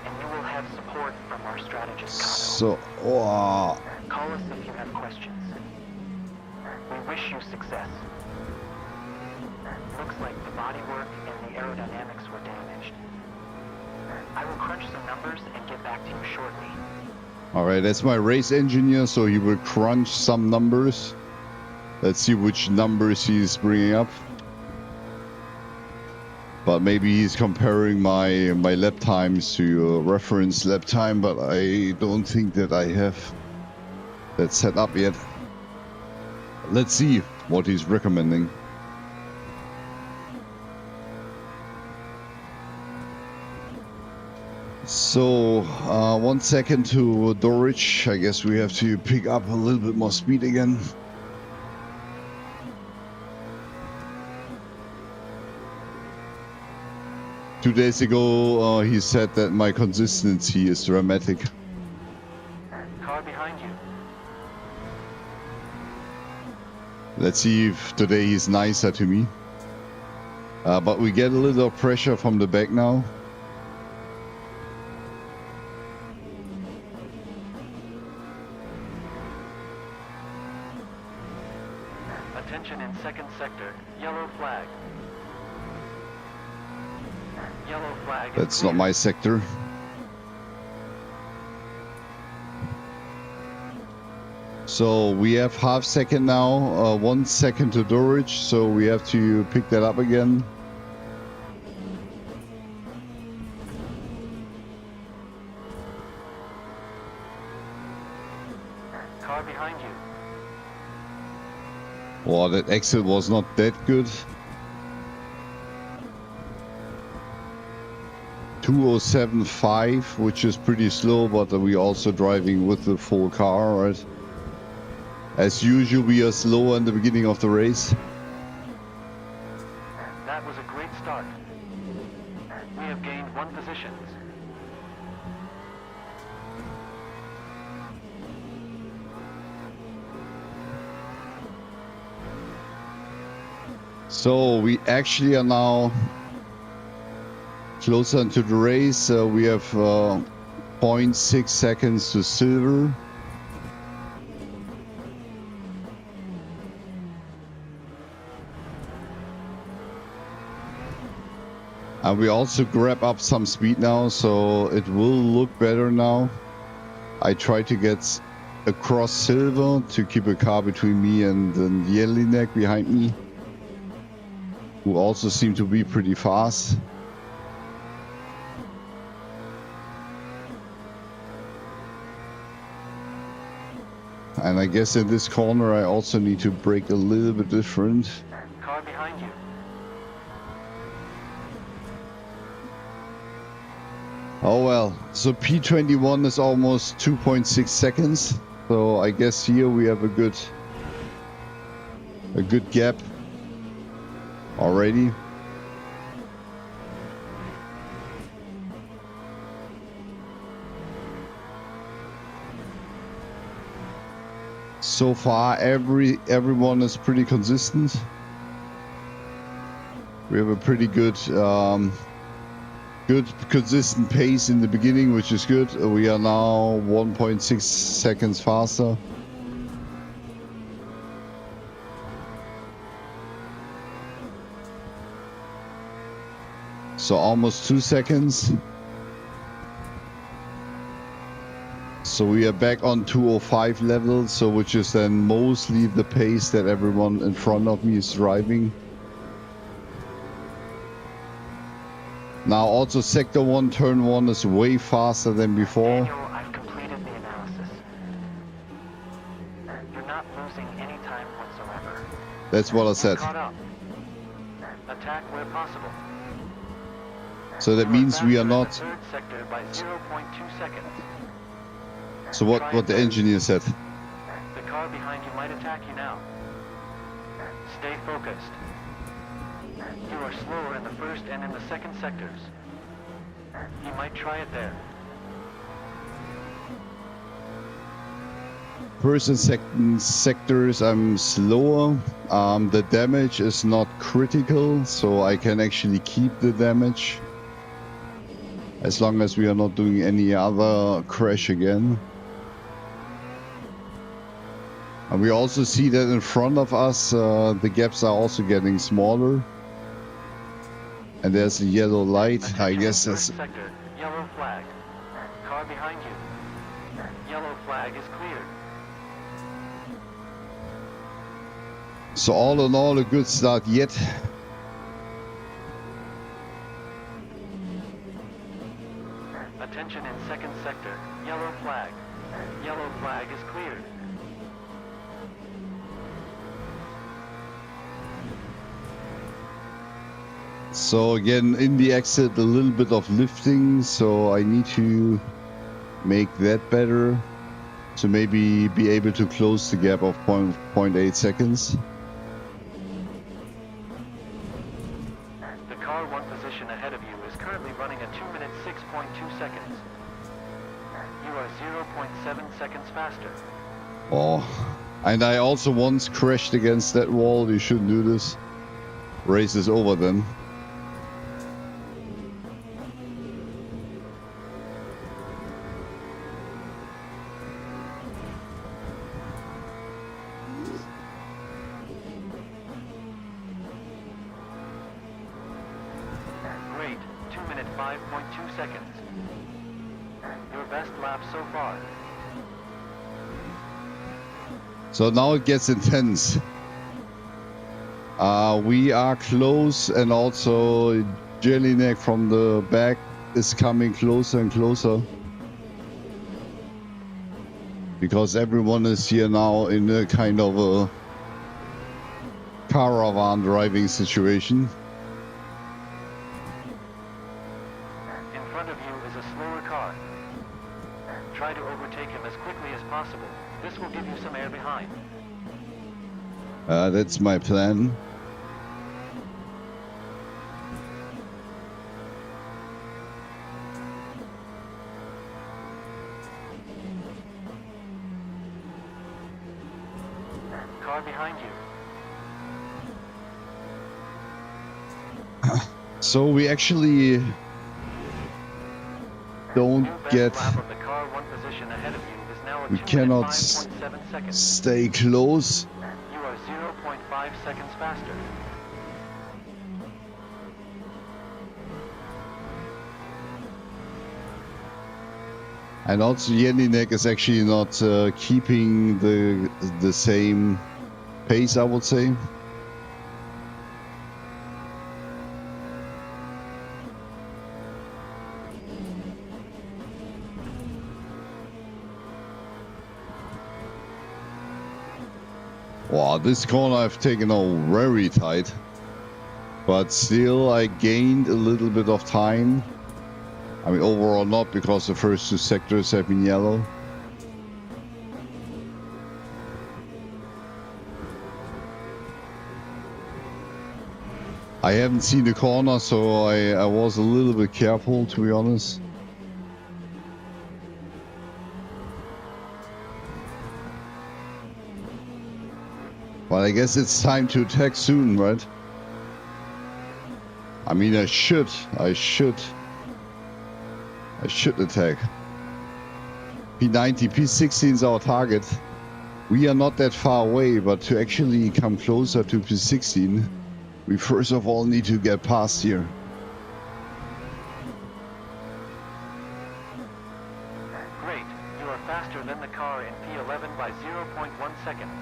And you will have support from our strategist, Kato. So, oh, Call us if you have questions. We wish you success. Looks like the bodywork and the aerodynamics were damaged. I will crunch some numbers and get back to you shortly. alright, that's my race engineer, so he will crunch some numbers. Let's see which numbers he's bringing up. But maybe he's comparing my lap times to reference lap time, but I don't think that I have that set up yet. Let's see what he's recommending. So, 1 second to Dorich. I guess we have to pick up a little bit more speed again. Two days ago, he said that my consistency is dramatic. Car behind you. Let's see if today he's nicer to me. But we get a little pressure from the back now. Attention in second sector. Yellow flag. Yellow flag. That's not my sector. So we have half second now, 1 second to Dorich, so we have to pick that up again. Car behind you. Well, that exit was not that good. 2:07.5, which is pretty slow, but we also driving with the full car, right? As usual, we are slow in the beginning of the race. That was a great start. We have gained 1 position. So we actually are now closer into the race. We have 0.6 seconds to silver. And we also grab up some speed now, so it will look better now. I try to get across silver to keep a car between me and the Jelinek behind me, who also seem to be pretty fast. And I guess in this corner I also need to brake a little bit different. Car behind you. Oh well, so P21 is almost 2.6 seconds. So I guess here we have a good gap already. So far everyone is pretty consistent. We have a pretty good consistent pace in the beginning, which is good. We are now 1.6 seconds faster. So almost 2 seconds. So we are back on 2:05 level, so which is then mostly the pace that everyone in front of me is driving. Now also sector 1, turn 1 is way faster than before. Daniel, I've completed the analysis. You're not losing any time whatsoever. That's what I said. Caught up. Attack where possible. So that means we are not. Third sector by 0.2 seconds. So what the engineer said. The car behind you might attack you now. Stay focused. You are slower in the first and in the second sectors. He might try it there. First and second sectors I'm slower. The damage is not critical, so I can actually keep the damage. As long as we are not doing any other crash again. And we also see that in front of us, the gaps are also getting smaller. And there's a yellow light. I guess that's... Sector, yellow flag. Car behind you. Yellow flag is cleared. So all in all, a good start yet. Attention in second sector, yellow flag. Yellow flag is cleared. So again, in the exit, a little bit of lifting, so I need to make that better to maybe be able to close the gap of 0.8 seconds. The car 1 position ahead of you is currently running at 2 minutes 6.2 seconds. You are 0.7 seconds faster. Oh, and I also once crashed against that wall. You shouldn't do this. Race is over then. Great, 2 minute 5.2 seconds. Your best lap so far. So now it gets intense. We are close, and also Jelinek from the back is coming closer and closer. Because everyone is here now in a kind of a caravan driving situation. In front of you is a slower car. Try to overtake him as quickly as possible. This will give you some air behind. That's my plan. Car behind you. So we actually don't New best get, lap of the car. One position ahead of you is now at we 2 cannot minutes 5.7 seconds. stay close. You are 0.5 seconds faster. And also Jelinek is actually not keeping the same pace, I would say. Wow, this corner I've taken out very tight. But still I gained a little bit of time. I mean, overall not, because the first two sectors have been yellow. I haven't seen the corner, so I was a little bit careful, to be honest. But I guess it's time to attack soon, right? I mean, I should attack. P90, P16 is our target. We are not that far away, but to actually come closer to P16, we first of all need to get past here. Great. You are faster than the car in P11 by 0.1 seconds.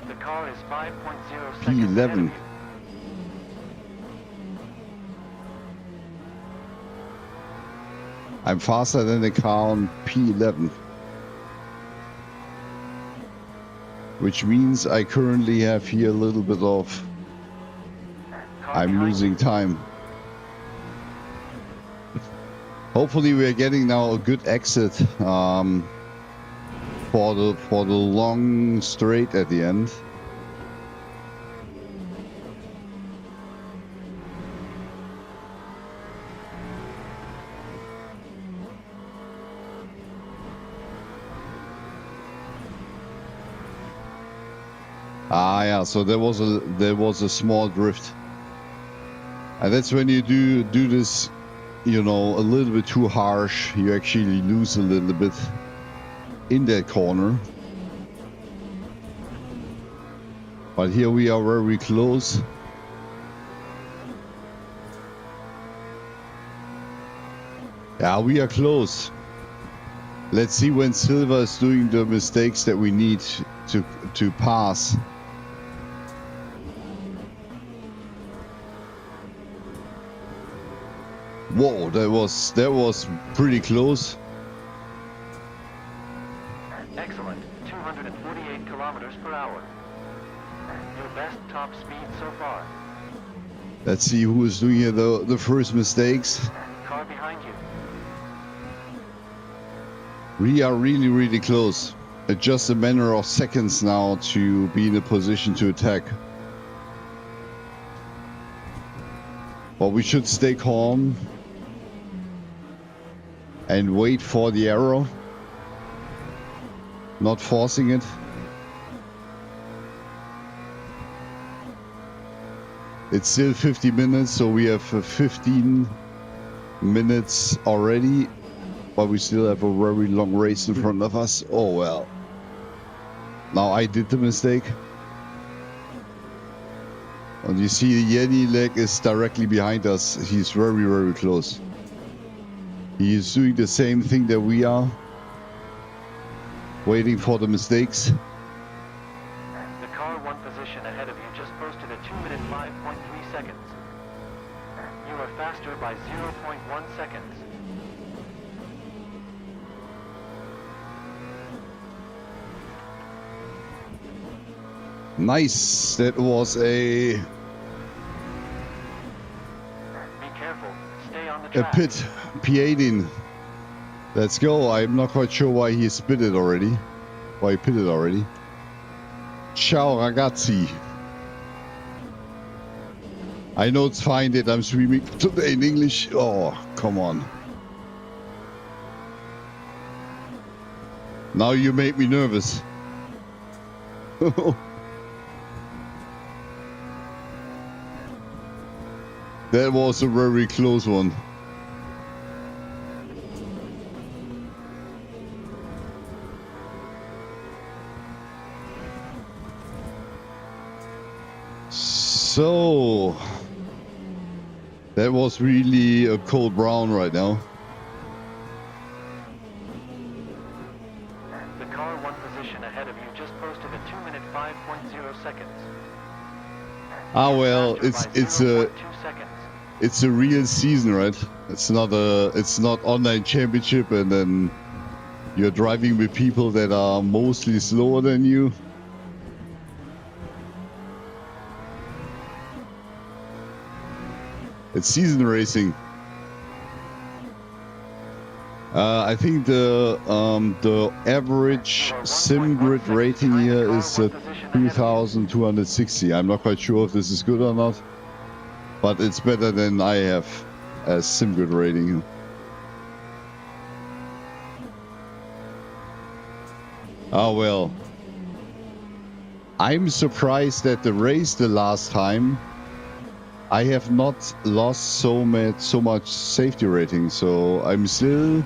The car is 5.0 seconds ahead of P11. you. I'm faster than the car on P11. Which means I currently have here a little bit of... Car I'm behind losing you. time. Hopefully we are getting now a good exit for the long straight at the end. Ah, yeah. So there was a small drift, and that's when you do this, you know, a little bit too harsh. You actually lose a little bit in that corner. But here we are very close. Yeah, we are close. Let's see when Silver is doing the mistakes that we need to pass. Whoa, that was pretty close. Excellent. 248 kilometers per hour. Your best top speed so far. Let's see who is doing here the first mistakes. Car behind you. We are really close. It's just a matter of seconds now to be in a position to attack. But we should stay calm and wait for the arrow, not forcing it. It's still 50 minutes, so we have 15 minutes already, but we still have a very long race in front of us. Oh well. Now I did the mistake. And you see the Yeti leg is directly behind us. He's very close. He is doing the same thing that we are. Waiting for the mistakes. The car one position ahead of you just posted a 2 minute 5.3 seconds. You are faster by 0.1 seconds. Nice. That was a Be careful. Stay on the a track. pit. P18. Let's go. I'm not quite sure why he spitted already. Why he pitted already. Ciao ragazzi. I know it's fine that I'm streaming today in English. Oh, come on. Now you make me nervous. That was a very close one. So that was really a cold brown right now. The car one position ahead of you just posted a 2-minute 5.0 seconds. Ah well, Faster by it's a 0.2 seconds. it's a real season, right? It's not online championship and then you're driving with people that are mostly slower than you. It's season racing. I think the average sim grid rating here is 2,260. I'm not quite sure if this is good or not, but it's better than I have as sim grid rating. Oh well. I'm surprised that the race the last time I have not lost so much safety rating, so I'm still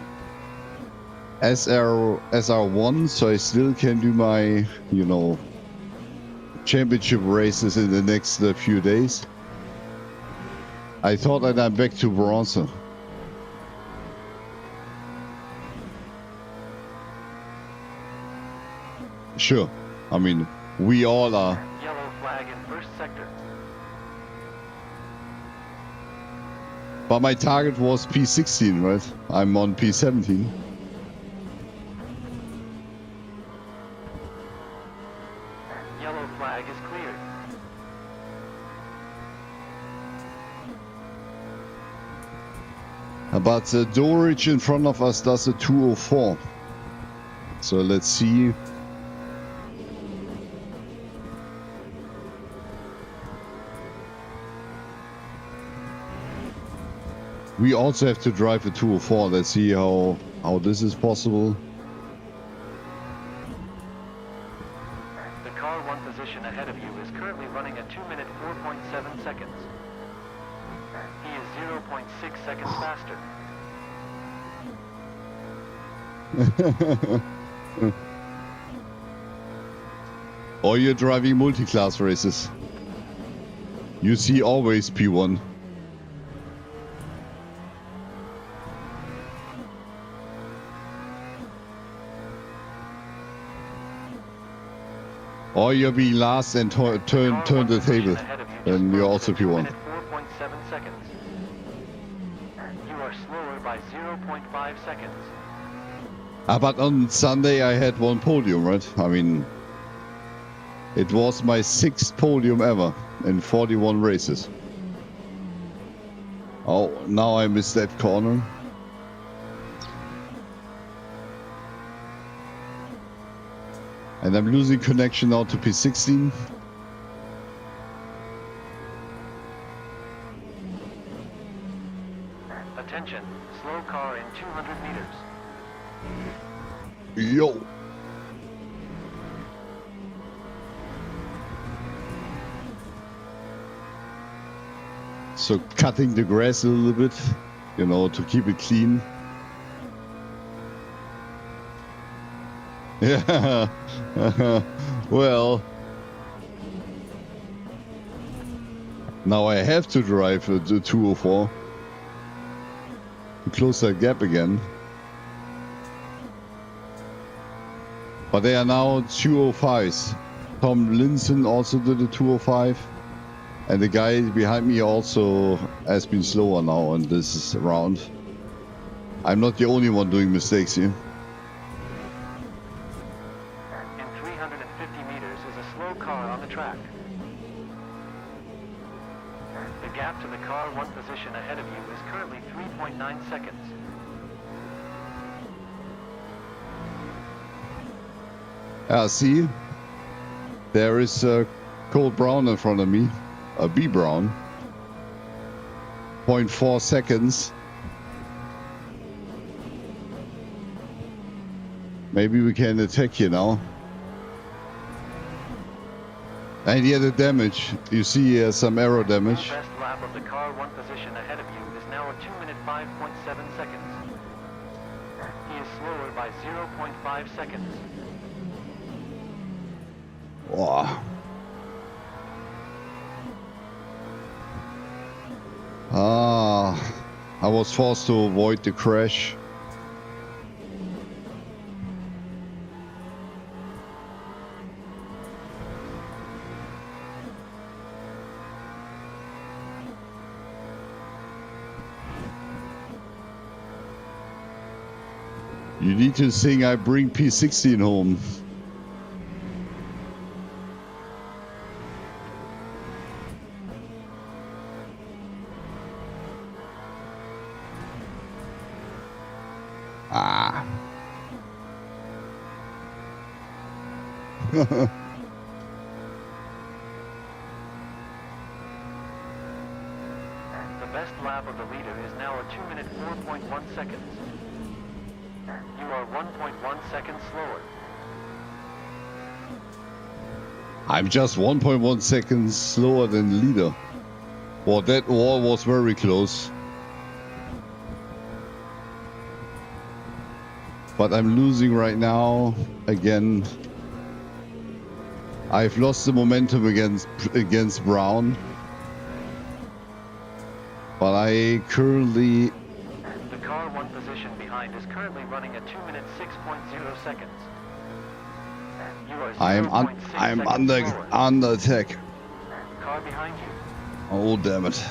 SR1, so I still can do my, you know, championship races in the next few days. I thought that I'm back to bronze. Sure, I mean, we all are. Yellow flag in first sector. But my target was P16, right? I'm on P17. Yellow flag is cleared. But Dorich in front of us does a 204. So let's see. We also have to drive a 204. Let's see how this is possible. The car one position ahead of you is currently running a 2-minute 4.7 seconds. He is 0.6 seconds faster. Or you're driving multi-class races. You see always P1. Or you're being last and turn the table, and you're also P1. 4.7 seconds. You are slower by 0.5 seconds. But on Sunday I had one podium, right? I mean, it was my 6th podium ever in 41 races. Oh, now I missed that corner. And I'm losing connection now to P16. Attention, slow car in 200 meters. Yo! So cutting the grass a little bit, you know, to keep it clean. Yeah, well, now I have to drive the 204 to close that gap again. But they are now 205s. Tom Linson also did a 205, and the guy behind me also has been slower now on this round. I'm not the only one doing mistakes here. 350 meters is a slow car on the track. See, there is a cold brown in front of me, a B brown. 0.4 seconds. Maybe we can attack you now. And yeah, the damage. You see some arrow damage. Your best lap of the car 1 position ahead of you is now a 2 minute 5.7 seconds. He is slower by 0.5 seconds. Wow. I was forced to avoid the crash. You need to sing I Bring P16 Home. Ah. The best lap of the leader is now a 2 minute 4.1 seconds. You are 1.1 seconds slower. I'm just 1.1 seconds slower than the leader. Well, that wall was very close. But I'm losing right now again. I've lost the momentum against Brown. But I currently... The car 1 position behind is currently running at 2 minutes 6.0 seconds. You are 0.6 I'm seconds slower. under attack. Car behind you. Oh, damn it.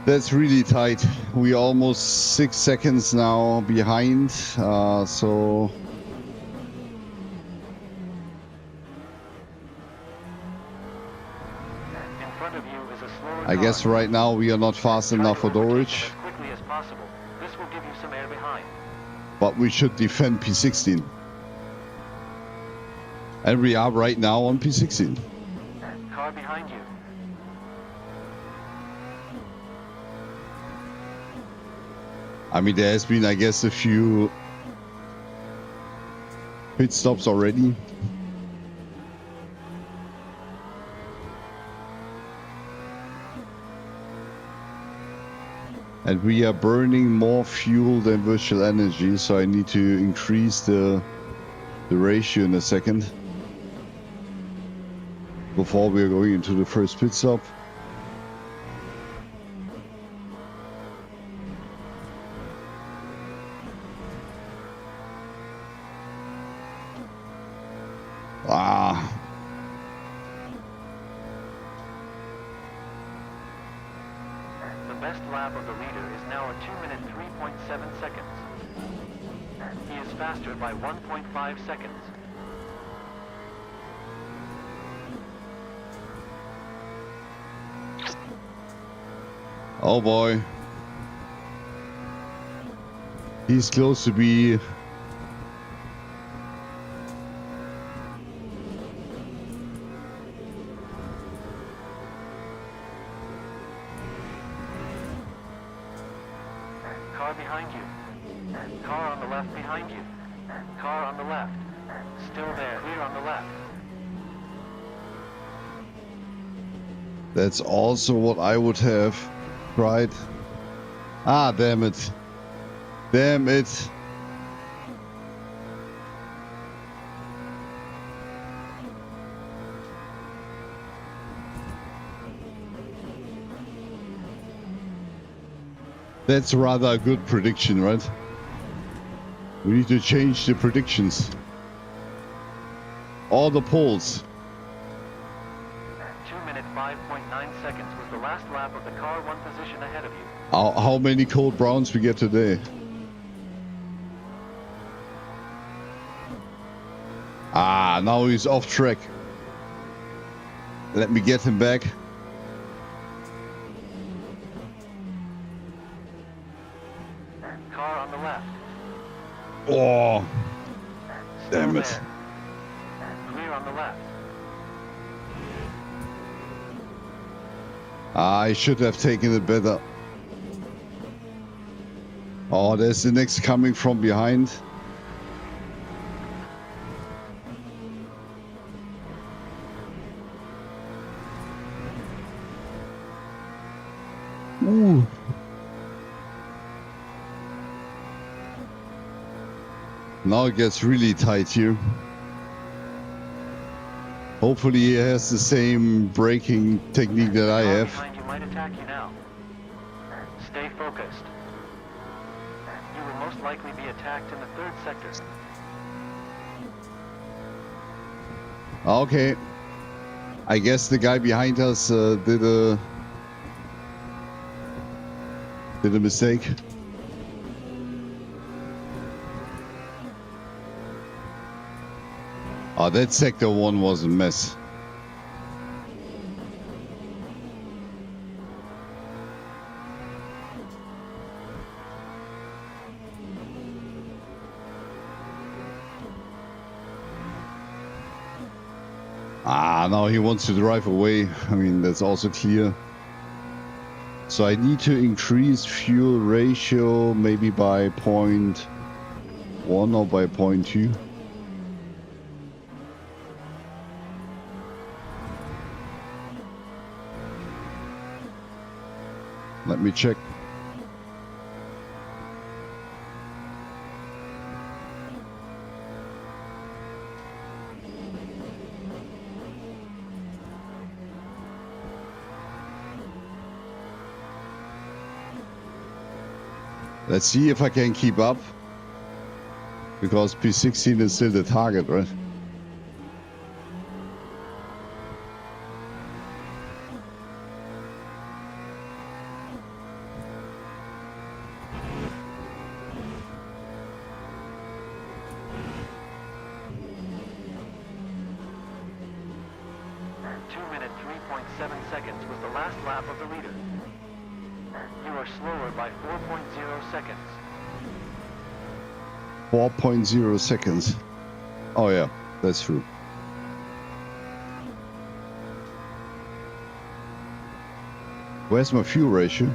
That's really tight. We are almost 6 seconds now behind, so... In front of you is a slower I guess car. right now we are not fast Try enough to for overtake Dorich, them as quickly as possible. This will give you some air behind. but we should defend P16. And we are right now on P16. Car behind you. I mean, there has been, I guess, a few pit stops already. And we are burning more fuel than virtual energy, so I need to increase the ratio in a second before we are going into the first pit stop. The best lap of the leader is now a 2 minute 3.7 seconds. He is faster by 1.5 seconds. Oh boy. He's close to be... Car behind you. Car on the left behind you. Car on the left. Still there. Clear on the left. That's also what I would have tried. Ah, damn it. Damn it. That's rather a good prediction, right? We need to change the predictions. All the polls. 2 minute 5.9 seconds was the last lap of the car 1 position ahead of you. How many cold browns we get today? Ah, now he's off track. Let me get him back. Car on the left. Oh, Still damn it. there. Clear on the left. I should have taken it better. Oh, there's the next coming from behind. Ooh. Now it gets really tight here. Hopefully he has the same braking technique that I Car have. behind you might attack you now. Stay focused. You will most likely be attacked in the 3rd sector. Okay. I guess the guy behind us did a mistake. Oh, that sector 1 was a mess. Now he wants to drive away. I mean, that's also clear. So I need to increase fuel ratio maybe by 0.1 or by 0.2. Let me check. Let's see if I can keep up. Because P16 is still the target, right? Seconds was the last lap of the leader. You are slower by 4.0 seconds. 4.0 seconds. Oh yeah, that's true. Where's my fuel ratio?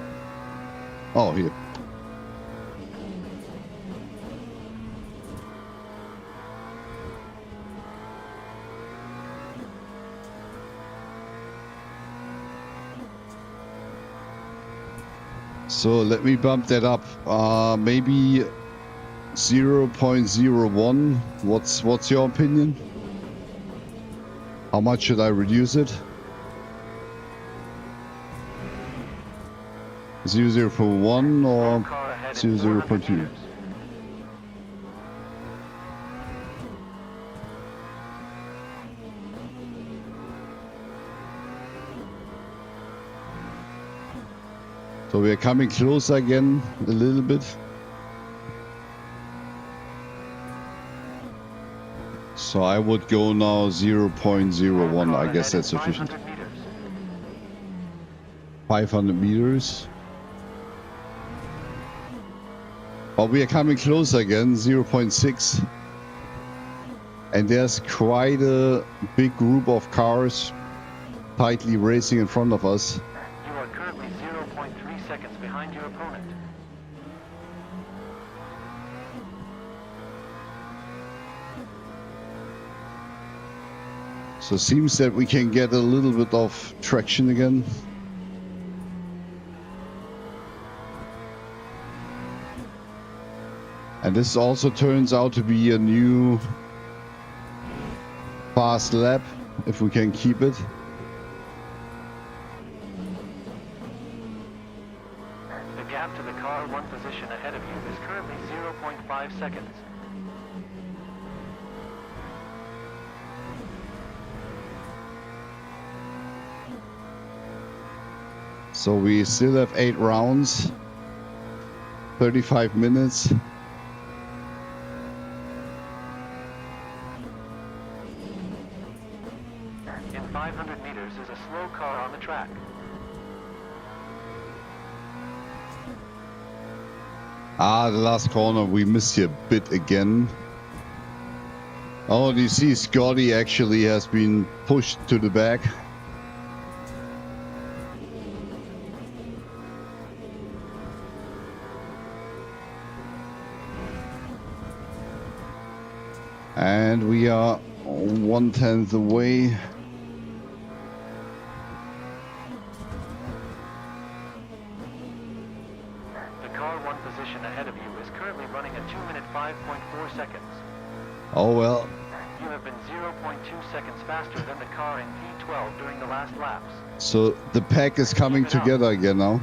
Oh, here. So let me bump that up. Maybe 0.01. What's your opinion? How much should I reduce it? 0.1 or 0.2? So we are coming closer again a little bit. So I would go now 0.01. I guess that's sufficient. 500 meters. But we are coming closer again, 0.6. And there's quite a big group of cars tightly racing in front of us. You are currently 0.3 seconds behind your opponent. So it seems that we can get a little bit of traction again. And this also turns out to be a new fast lap, if we can keep it. The gap to the car one position ahead of you is currently 0.5 seconds. So we still have 8 rounds, 35 minutes. In 500 meters is a slow car on the track. Ah, the last corner, we missed here a bit again. Oh, you see Scotty actually has been pushed to the back. And we are 1/10 away. The car one position ahead of you is currently running a 2-minute 5.4 seconds. Oh well. You have been 0.2 seconds faster than the car in P12 during the last laps. So the pack is coming together again now.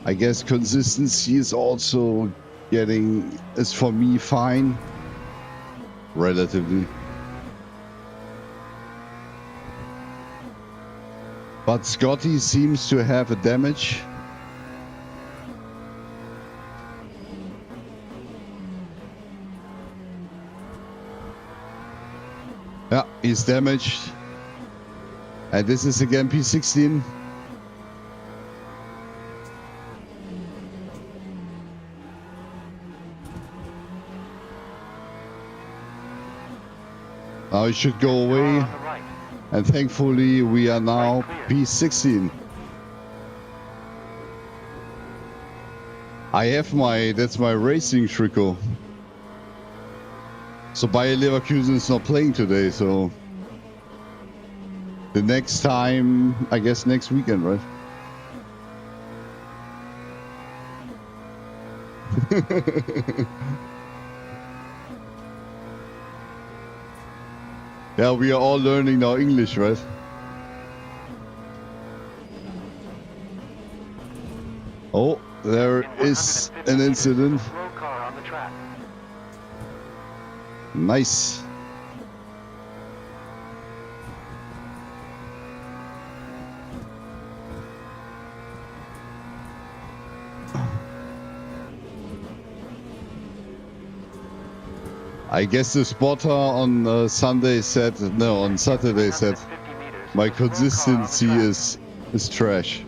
I guess consistency is also is for me fine. Relatively. But Scotty seems to have a damage. Yeah, he's damaged. And this is again P16. Now he should go away. And thankfully we are now P16. I have that's my racing tricot. So Bayer Leverkusen is not playing today, so the next time, I guess next weekend, right? Yeah, we are all learning now English, right? Oh, there is an incident. Slow car on the track. Nice. I guess the spotter on Sunday said, no, on Saturday said, my consistency is trash.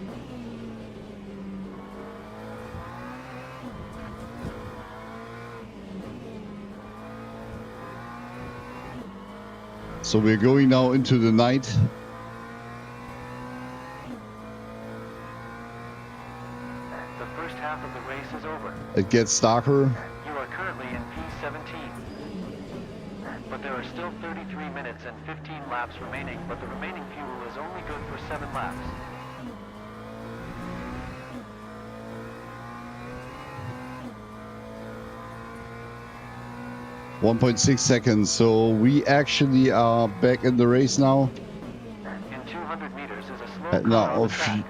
So we're going now into the night. The first half of the race is over. It gets darker. You are currently in P17. But there are still 33 minutes and 15 laps remaining, but the remaining fuel is only good for 7 laps. .6 seconds, so we actually are back in the race now. In 200 meters is a slow car Now on the track.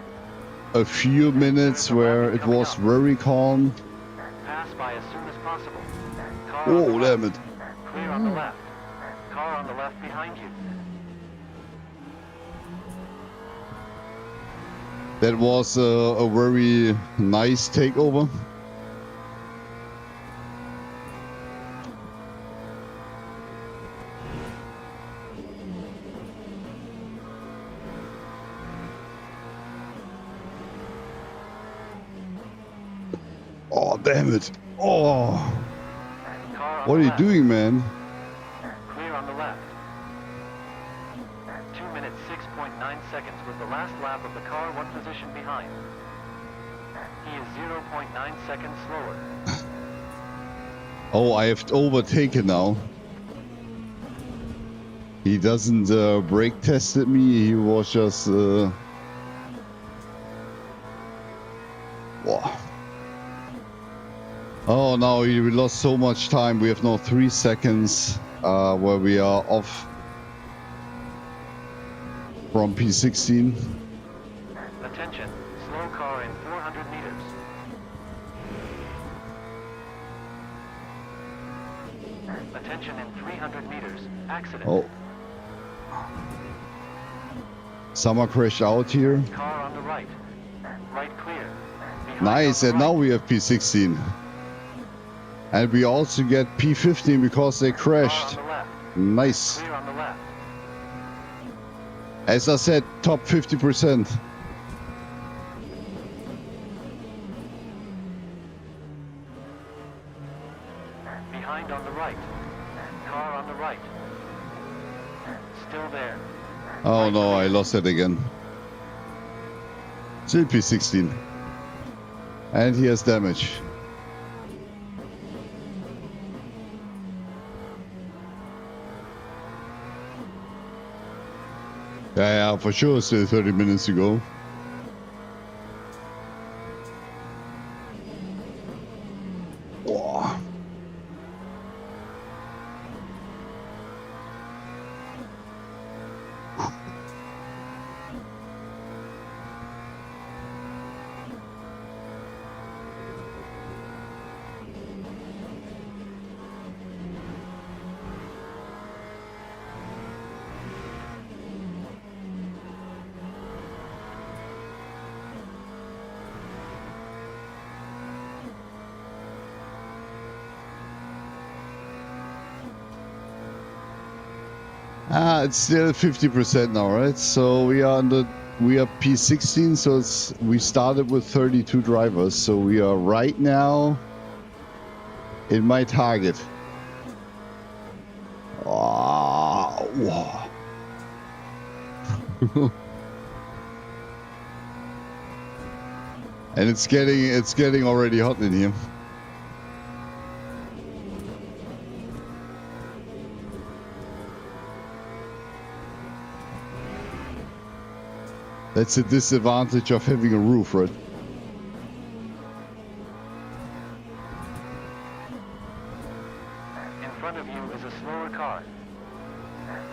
a few minutes where it was very calm. Pass by as soon as possible. Car Oh, on the damn left. it. Clear on the left. Car on the left behind you. That was a very nice takeover. Oh, damn it. Oh, Car on what the are you left. doing, man? Clear on the left. 2 minutes 6.9 seconds was the last lap of the car one position behind. He is 0.9 seconds slower. Oh, I have overtaken now. He doesn't brake tested me. He was just... Wow. Oh, now we lost so much time. We have now 3 seconds where we are off from P16. Attention, slow car in 400 meters. Attention in 300 meters. Accident. Oh. Someone crashed out here. Car on the right. Right clear. Behind Nice, on the and now right. we have P16. And we also get P15 because they Car crashed. on the left. Nice. Clear on the left. As I said, top 50%. behind on the right. Car on the right. Still there. Oh no, I lost it again. Still P16. And he has damage. Yeah, for sure, still 30 minutes to go. Oh. It's still 50% now, right? So we are P16, so we started with 32 drivers, so we are right now in my target. Oh, wow. And it's getting already hot in here. That's a disadvantage of having a roof, right? In front of you is a slower car.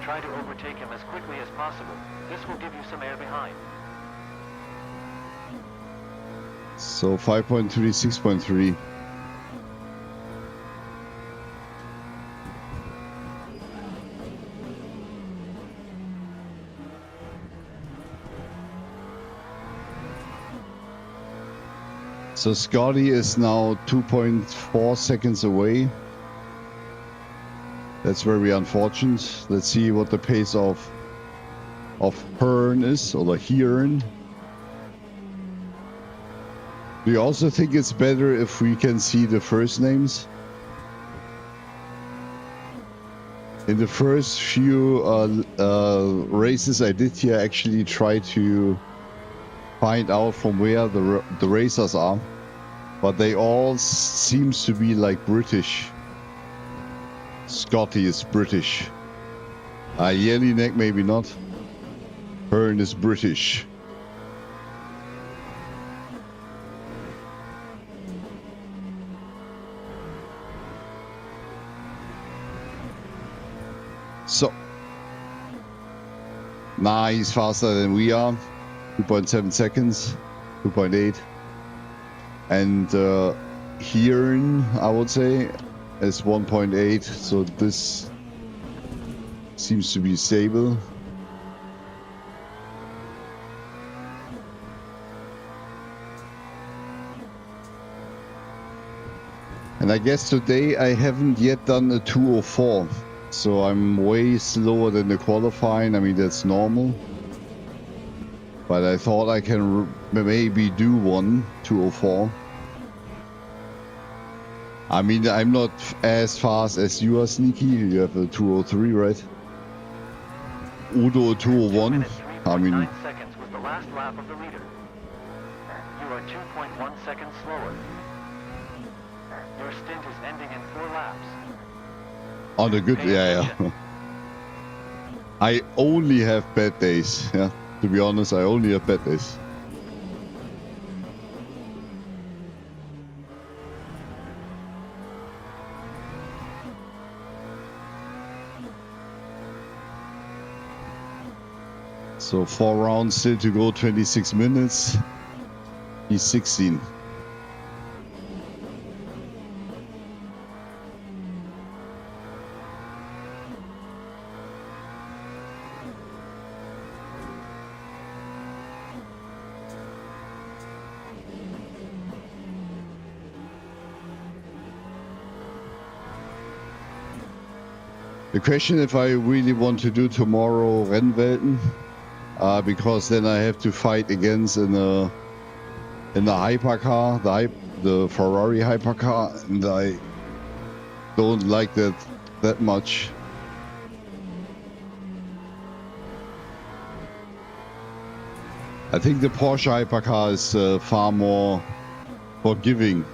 Try to overtake him as quickly as possible. This will give you some air behind. So 5.3, 6.3. So Scotty is now 2.4 seconds away. That's very unfortunate. Let's see what the pace of Hearn is, or the Hearn. Do you also think it's better if we can see the first names? In the first few races I did here, I actually tried to find out from where the racers are, but they all seems to be like British. Scotty is British. Jelinek maybe not. Hearn is British. So, nah, he's faster than we are. 2.7 seconds, 2.8. And Hearn, I would say, is 1.8. So this seems to be stable. And I guess today I haven't yet done a 204. So I'm way slower than the qualifying. I mean, that's normal. But I thought I can maybe do one 204. I mean, I'm not as fast as you are, Sneaky. You have a 203, right? Udo a 201. I mean, 9 seconds was the last lap of the leader. You are 2.1 seconds slower. Your stint is ending in 4 laps. on the good, yeah. I only have bad days, yeah. To be honest, I only have bad days. So 4 rounds still to go, 26 minutes. He's 16. The question if I really want to do tomorrow Rennwelten, because then I have to fight against in the hypercar, the Ferrari hypercar, and don't like that much. I think the Porsche hypercar is far more forgiving.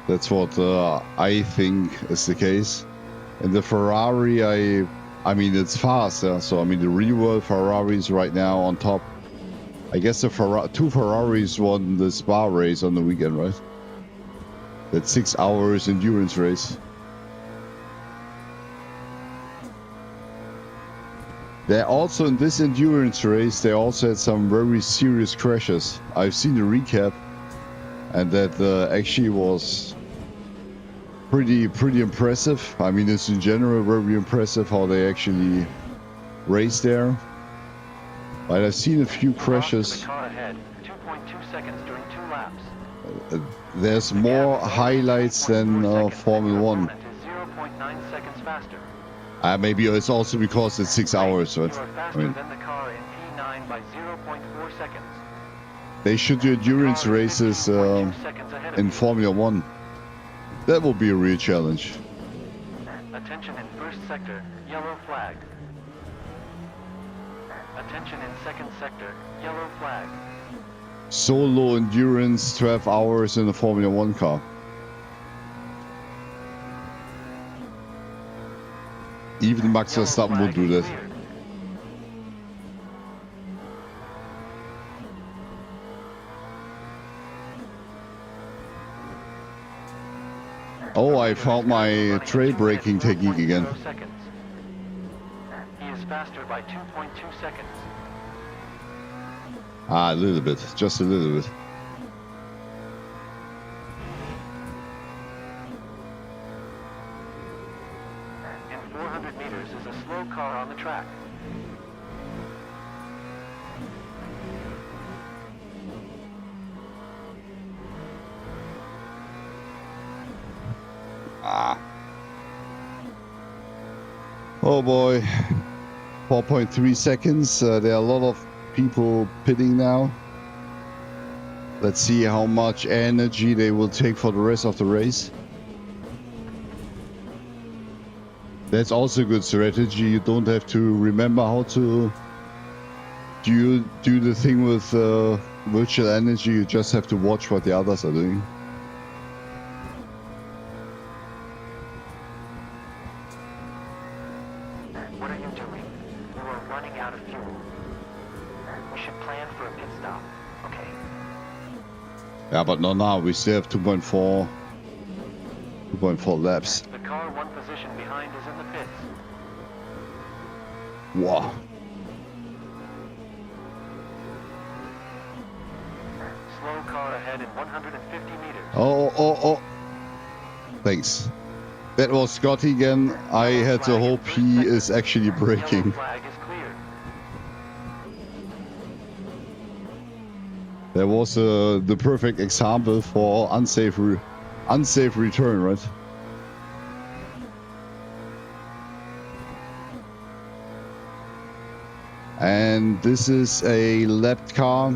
That's what I think is the case. And the Ferrari, I mean, it's fast. So I mean, the real world Ferrari is right now on top. I guess the two Ferraris won the Spa race on the weekend, right? That 6 hours endurance race. They also, in this endurance race, they also had some very serious crashes. I've seen the recap, and that actually was pretty impressive. I mean, it's in general very impressive how they actually raced there. But I've seen a few crashes. The car ahead, 2.2 seconds during 2 laps. There's more highlights than Formula 1. Is 0.9 seconds faster. Maybe it's also because it's 6 hours, right? You are faster than the car in P9 by 0.4 seconds. They should do endurance races in Formula 1. That will be a real challenge. Attention in first sector, yellow flag. Attention in second sector, yellow flag. Solo endurance, 12 hours in a Formula 1 car. Even Max Verstappen will do that. Oh, I found my trail braking technique again. He is faster by 2.2 seconds. A little bit, just a little bit. In 400 meters is a slow car on the track. Oh boy, 4.3 seconds. There are a lot of people pitting now. Let's see how much energy they will take for the rest of the race. That's also a good strategy. You don't have to remember how to do the thing with virtual energy. You just have to watch what the others are doing. What are you doing? You are running out of fuel. We should plan for a pit stop, okay? Yeah, but not now. We still have 2.4 laps. The car one position behind is in the pits. Wow. Slow car ahead in 150 meters. Oh. Thanks. That was Scotty again. I had to hope he is actually braking. Yellow flag is clear. That was the perfect example for unsafe return, right? And this is a lapped car.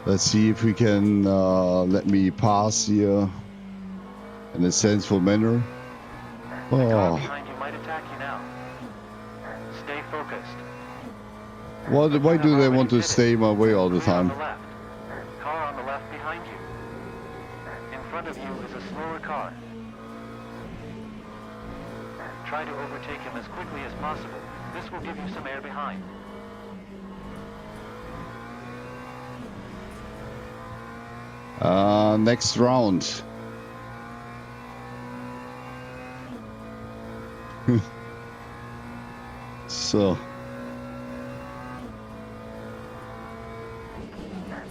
Let's see if we can let me pass here in a sensible manner. The car Oh, behind you might attack you now. Stay focused. why do they want to stay my way all the Clear on time? the left. Car on the left behind you. In front of you is a slower car. Try to overtake him as quickly as possible. This will give you some air behind. Next round. So,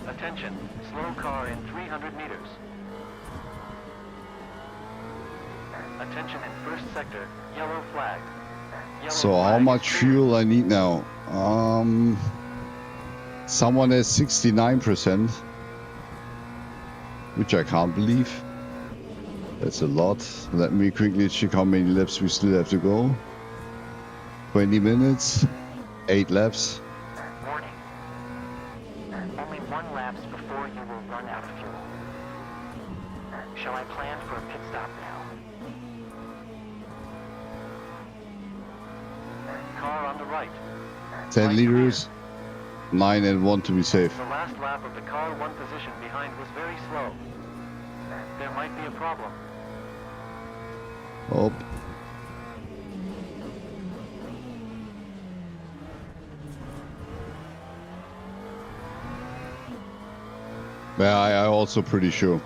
Attention, slow car in 300 meters. Attention in first sector, yellow flag. Yellow so how flag much is clear. fuel I need now? Someone has 69%, which I can't believe. That's a lot. Let me quickly check how many laps we still have to go. 20 minutes, 8 laps. Warning. Only 1 laps before you will run out of fuel. Shall I plan for a pit stop now? Car on the right. 10 Right liters, 9 and 1 to be safe. The last lap of the car 1 position behind was very slow. There might be a problem. Oh. Yeah, I also pretty sure.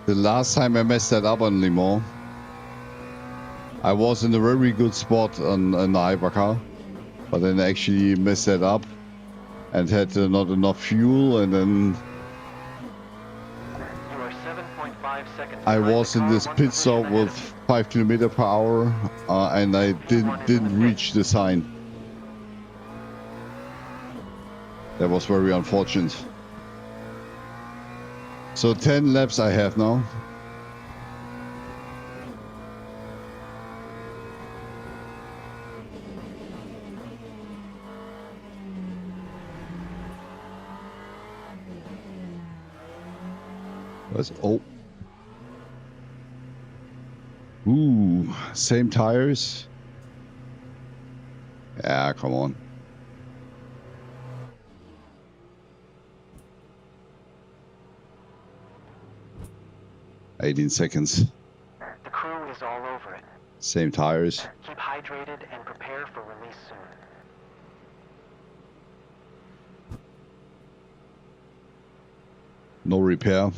The last time I messed that up on Le Mans, I was in a very good spot on the Ibercar, but then I actually messed that up and had not enough fuel, and then You are 7.5 seconds I behind was the in car this 1 pit position stop ahead with of you. 5 km/h, and I didn't reach the sign. That was very unfortunate. So 10 laps I have now. Let's, oh. Ooh, same tires. Yeah, come on. "18 seconds. The crew is all over it. Same tires. Keep hydrated and prepare for release soon. No repair.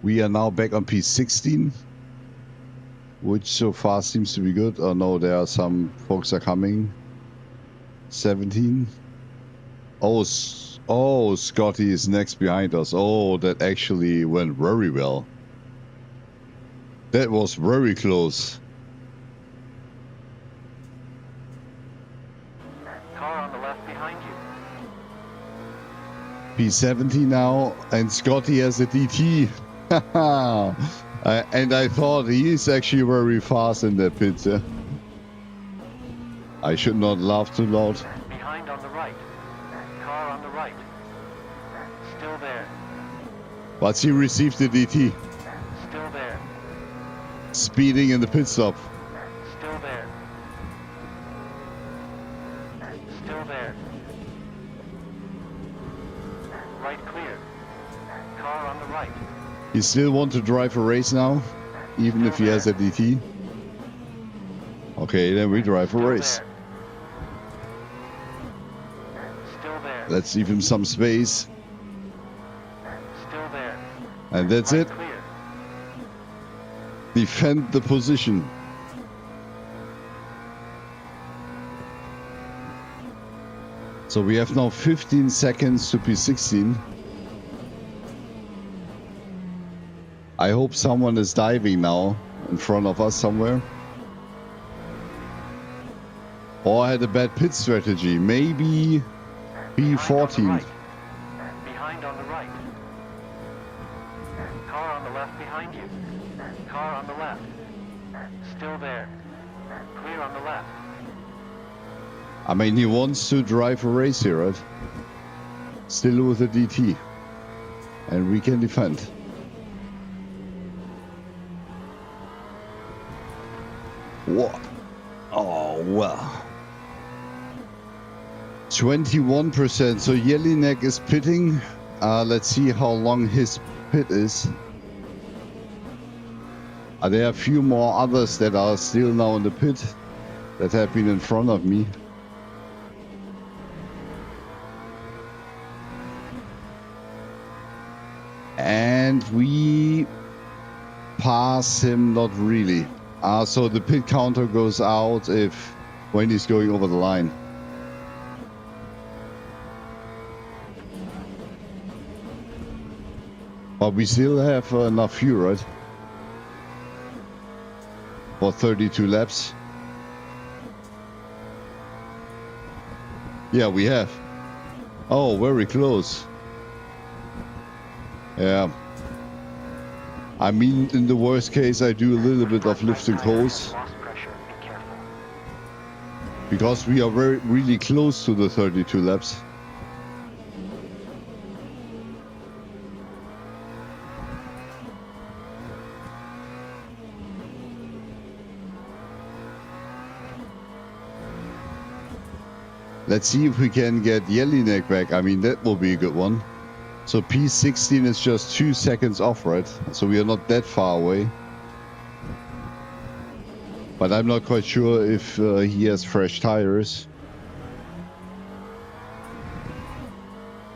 We are now back on P16, which so far seems to be good. Oh no, there are some folks are coming. 17. Oh, oh, Scotty is next behind us. Oh, that actually went very well. That was very close. Car on the left behind you. P70 now, and Scotty has a DT. And I thought he is actually very fast in that pit. I should not laugh too loud. Behind on the right. Car on the right. Still there. But he received the DT. Still there. Speeding in the pit stop. Still there. Still there. Right clear. Car on the right. You still want to drive a race now? Even if he has a DT? Okay, then we drive a Still race. there. Still there. Let's leave him some space. Still there. And that's Right it. clear. Defend the position. So we have now 15 seconds to P16. I hope someone is diving now in front of us somewhere. Or had a bad pit strategy. Maybe P14. Behind on the right. Car on the left behind you. Car on the left. Still there. Clear on the left. I mean, he wants to drive a race here, right? Still with a DT. And we can defend. What? Oh, well. 21%. So Jelinek is pitting. Let's see how long his pit is. There are a few more others that are still now in the pit that have been in front of me. And we pass him, not really. So the pit counter goes out when he's going over the line. But we still have enough fuel, right? For 32 laps. Yeah, we have. Oh, very close. Yeah. I mean, in the worst case, I do a little bit of lift and close. Lost pressure. Be careful. Because we are really close to the 32 laps. Let's see if we can get Jelinek back. I mean, that will be a good one. So P16 is just 2 seconds off, right? So we are not that far away. But I'm not quite sure if he has fresh tires.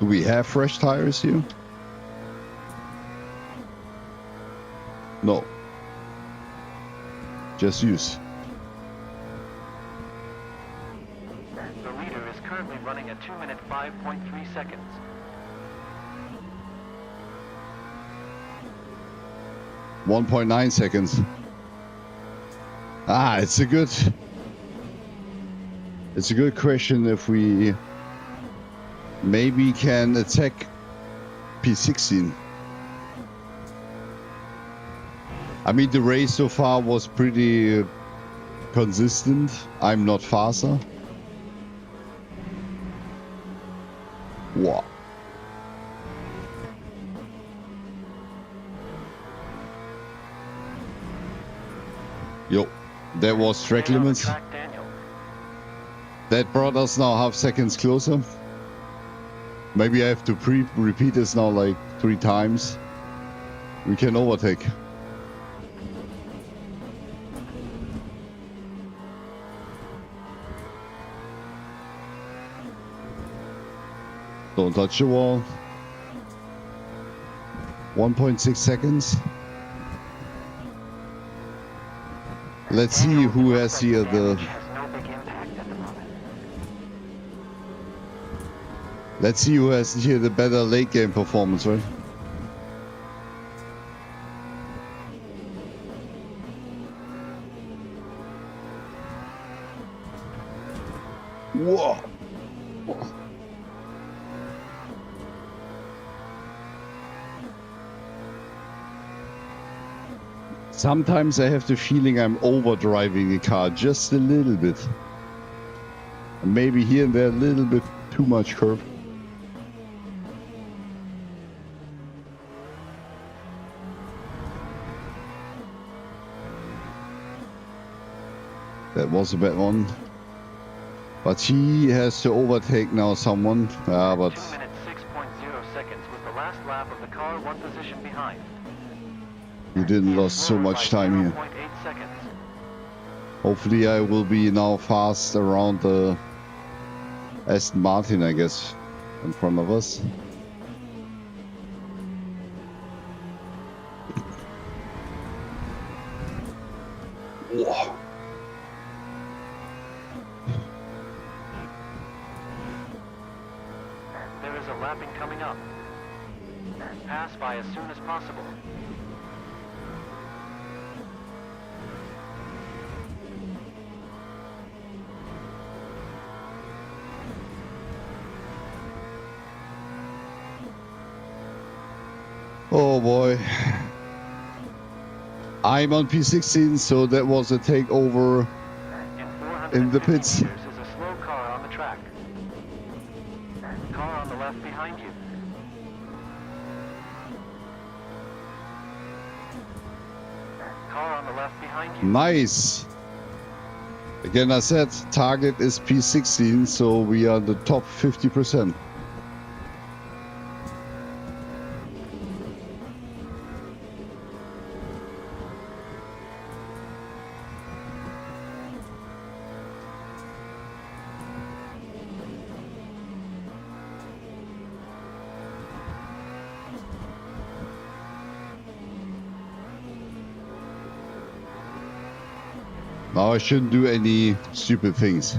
Do we have fresh tires here? No. Just use. The leader is currently running a 2 minute 5.3 seconds. 1.9 seconds. Ah, it's a good question if we maybe can attack P16. I mean, the race so far was pretty consistent. I'm not faster. Wow. Yo, that was track Stay on the limits. track, Daniel. That brought us now half seconds closer. Maybe I have to repeat this now like 3 times. We can overtake. Don't touch the wall. 1.6 seconds. Let's see who has here the... Has no big impact at the moment. Let's see who has here the better late game performance, right? Whoa! Sometimes I have the feeling I'm overdriving a car just a little bit. And maybe here and there a little bit too much curve. That was a bad one. But he has to overtake now someone. But 2 minutes 6.0 seconds was the last lap of the car, 1 position behind. we didn't lose so much time here. 0.8 seconds. Hopefully I will be now fast around the Aston Martin, I guess, in front of us. Whoa. There is a lapping coming up. Pass by as soon as possible. Oh boy. I'm on P16, so that was a takeover in the pits. Meters is a slow car on the track. Car on the left behind you. Car on the left behind you. Nice. Again, I said target is P16, so we are the top 50%. Now I shouldn't do any stupid things.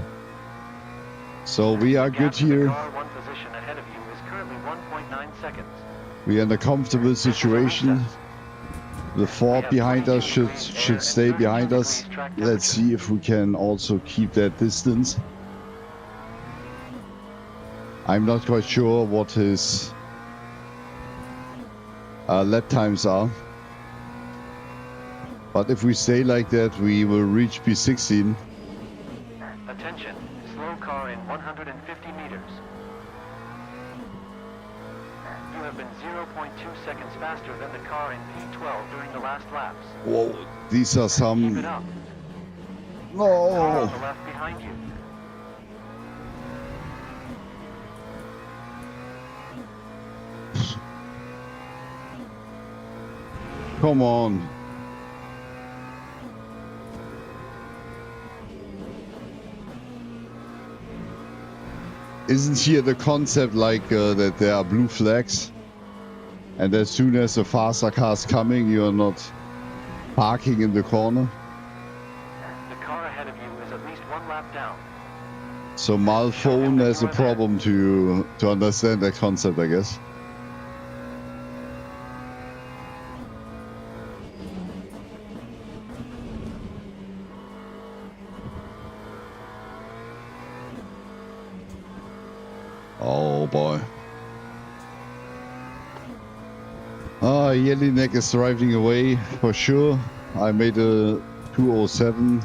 So we are good Gap to the here. car 1 position ahead of you is currently 1.9 seconds. We are in a comfortable situation. The Ford behind us should stay behind us. Let's see if we can also keep that distance. I'm not quite sure what his lap times are. But if we stay like that, we will reach P16. Attention, slow car in 150 meters. You have been 0.2 seconds faster than the car in P12 during the last laps. Whoa, these are Keep it some... up. Car on No! the left behind you. Come on. Isn't here the concept like that there are blue flags? And as soon as a faster car is coming, you're not parking in the corner? The car ahead of you is at least one lap down. So my phone has a problem to understand that concept, I guess. Oh boy. Ah, Jelinek is driving away for sure. I made a 207.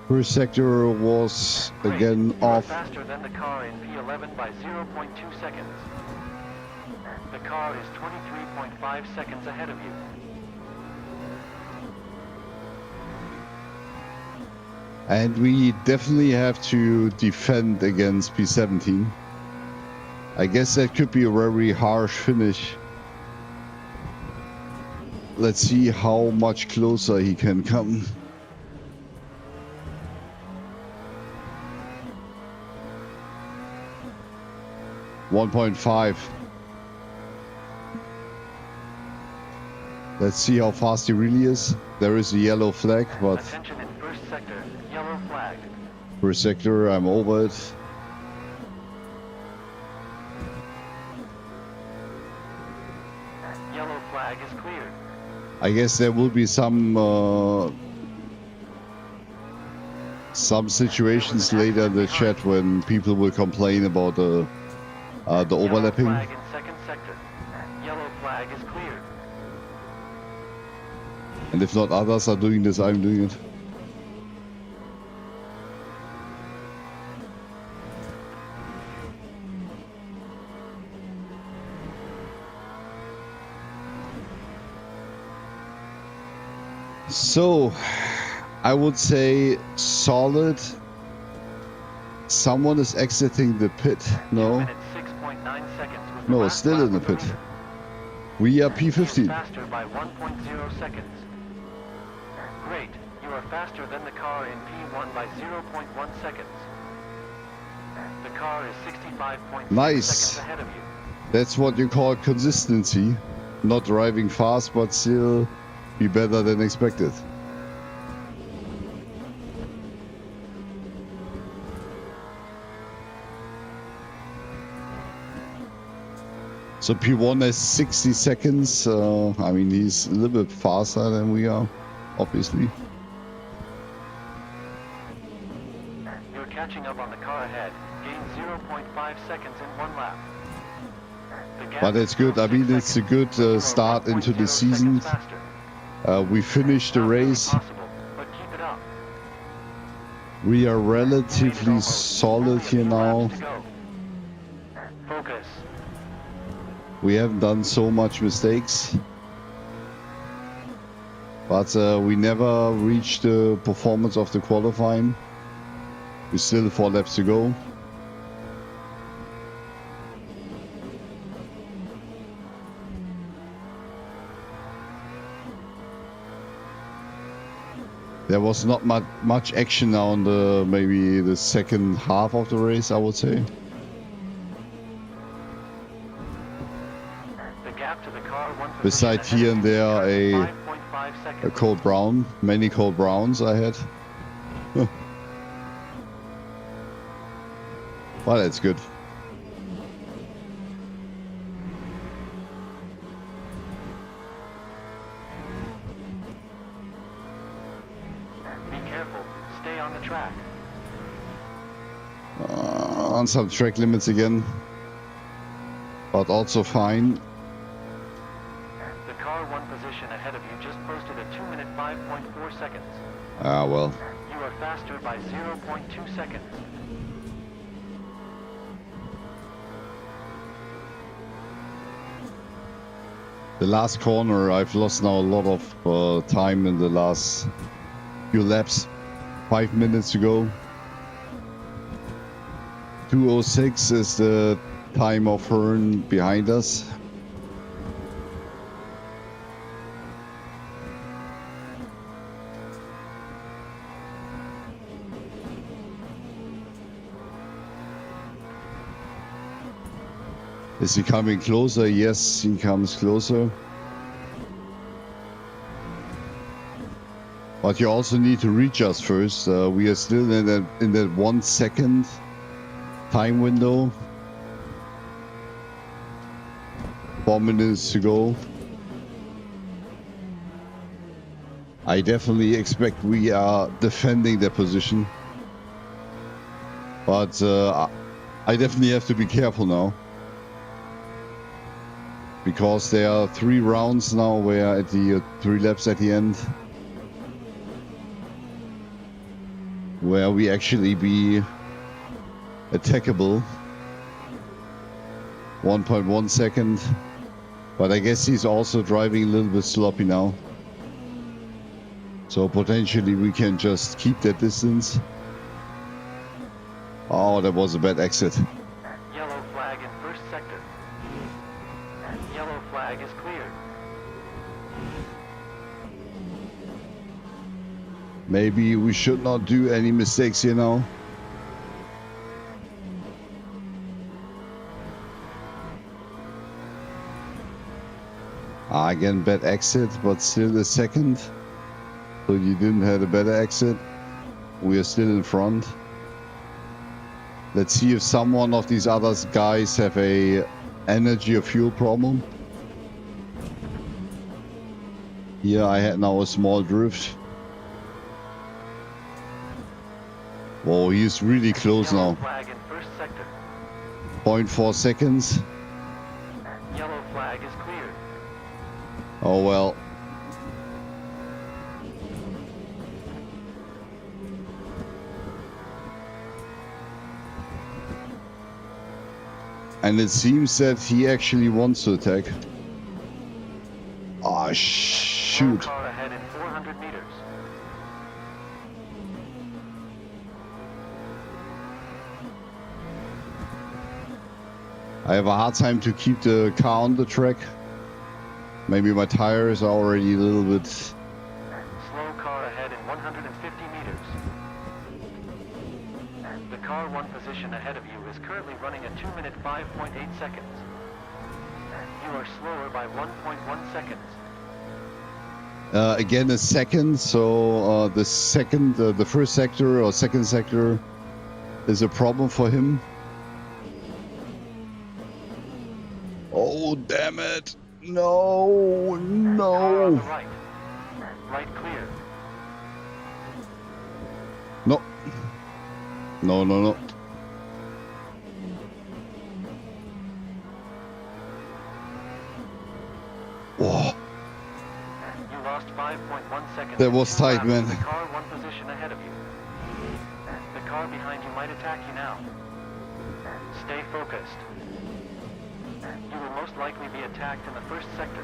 First sector was again You are off. faster than the car in P11 by 0.2 seconds. The car is 23.5 seconds ahead of you. And we definitely have to defend against P17. I guess that could be a very harsh finish. Let's see how much closer he can come. .5. Let's see how fast he really is. There is a yellow flag, but Attention in first sector, yellow flag. first sector, I'm over it. Yellow flag is cleared. I guess there will be some situations later in the chat when people will complain about the overlapping. Yellow flag in second sector. Yellow flag is cleared. And if not others are doing this, I'm doing it. So, I would say solid. Someone is exiting the pit. 2 No, minutes 6.9 seconds was the no, last still lap in the of pit. race. We are He is P15. faster by 1.0 seconds. Great, you are faster than the car in P1 by 0.1 seconds. The car is 65.6 Nice. seconds ahead of you. That's what you call consistency. Not driving fast, but still be better than expected. So P1 has 60 seconds. I mean, he's a little bit faster than we are, obviously. You're catching up on the car ahead. Gain 0.5 seconds in one lap. The gap But it's is still good. I mean, 6 it's a seconds, good but you are start into 1.0 the season. seconds faster. We finished the Not really race. possible, but keep it up. We are You made it relatively almost. solid Only a here few now. laps to go. Focus. We haven't done so much mistakes. But we never reached the performance of the qualifying. We still have 4 laps to go. There was not much action now on maybe the second half of the race, I would say. The gap to the car one position Besides ahead here of and you is there currently a 5.5 seconds. cold brown, many cold browns I had. Well, that's good. Be careful. Stay on the track. on some track limits again, but also fine. The car one position ahead of you just posted a 2-minute 5.4 seconds. Ah, well. You are faster by 0.2 seconds. The last corner, I've lost now a lot of time in the last few laps. 5 minutes to go. 2:06 is the time of Hearn behind us. Is he coming closer? Yes, he comes closer. But you also need to reach us first. We are still in that 1 second time window. 4 minutes to go. I definitely expect we are defending the position. But I definitely have to be careful now. Because there are 3 rounds now where at the 3 laps at the end where we actually be attackable. 1.1 second, but I guess he's also driving a little bit sloppy now, so potentially we can just keep that distance. Oh, that was a bad exit. Yellow flag in first sector. Yellow flag is cleared. Maybe we should not do any mistakes here now. Again, bad exit, but still a second. So you didn't have a better exit. We are still in front. Let's see if someone of these other guys have a energy or fuel problem. Here I had now a small drift. Whoa, he's really close Yellow now. flag in first sector. 0.4 seconds. Yellow flag is cleared. Oh well. And it seems that he actually wants to attack. Ah, shoot. Car ahead in 400 meters. I have a hard time to keep the car on the track. Maybe my tires are already a little bit... Slow car ahead in 150 meters. The car one position ahead of you is currently running a 2-minute 5.8 seconds. You are slower by 1.1 seconds. Again, a second, so the first sector or second sector is a problem for him. Oh, damn it. No, Car no. on the right. Right clear. No. No, no, no. Whoa. You lost 5.1 seconds. That was tight, man. The car one position ahead of you. The car behind you might attack you now. Stay focused. You will most likely be attacked in the first sector.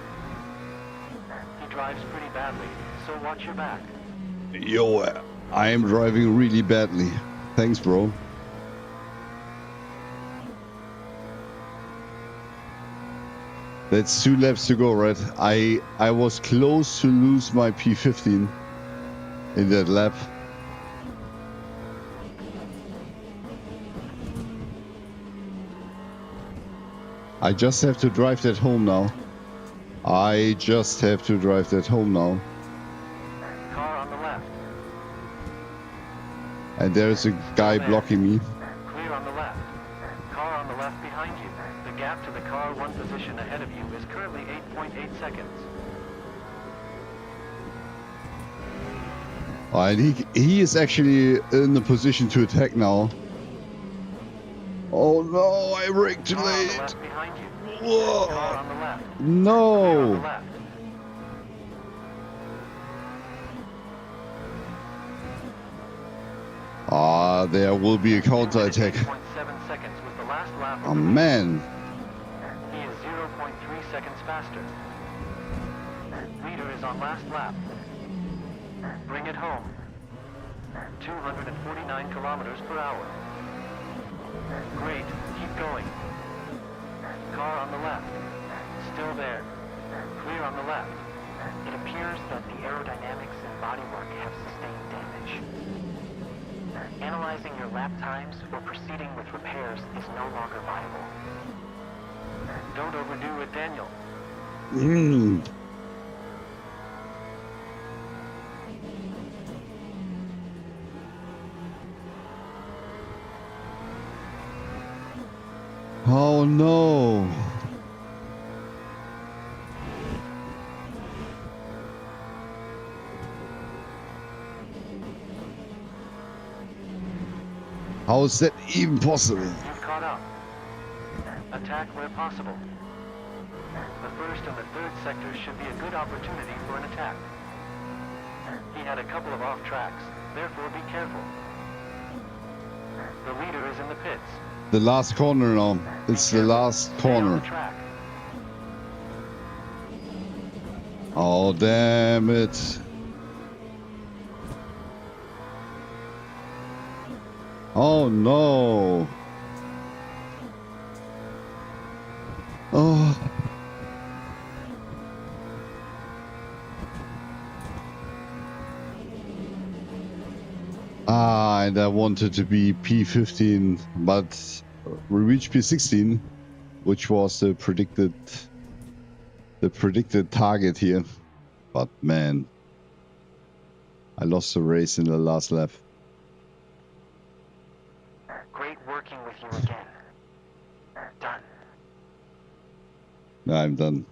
He drives pretty badly, so watch your back. Yo, I am driving really badly. Thanks, bro. That's 2 laps to go, right? I was close to lose my P15 in that lap. I just have to drive that home now. I just have to drive that home now. Car on the left. And there's a guy blocking me. Clear on the left. Car on the left behind you. The gap to the car one position ahead of you is currently 8.8 seconds. And he is actually in the position to attack now. Oh no, I braked too Car on the late. left behind you. Car Whoa. on the left. Clear on the No. left. Ah, there will be a counterattack. 8.7 seconds was the last lap of Oh the man. He is 0.3 seconds faster. Leader is on last lap. Bring it home. 249 kilometers per hour. Great, keep going. Car on the left. Still there. Clear on the left. It appears that the aerodynamics and bodywork have sustained damage. Analyzing your lap times or proceeding with repairs is no longer viable. Don't overdo it, Daniel. Oh no. How is that even possible? You've caught up. Attack where possible. The first and the third sectors should be a good opportunity for an attack. He had a couple of off tracks, therefore be careful. The leader is in the pits. The last corner now. It's the last Stay on corner. the track. Oh, damn it. Oh, no. Oh. Ah, and I wanted to be P15, but we reached P16, which was the predicted target here. But man, I lost the race in the last lap. Great working with you again. Done. I'm done.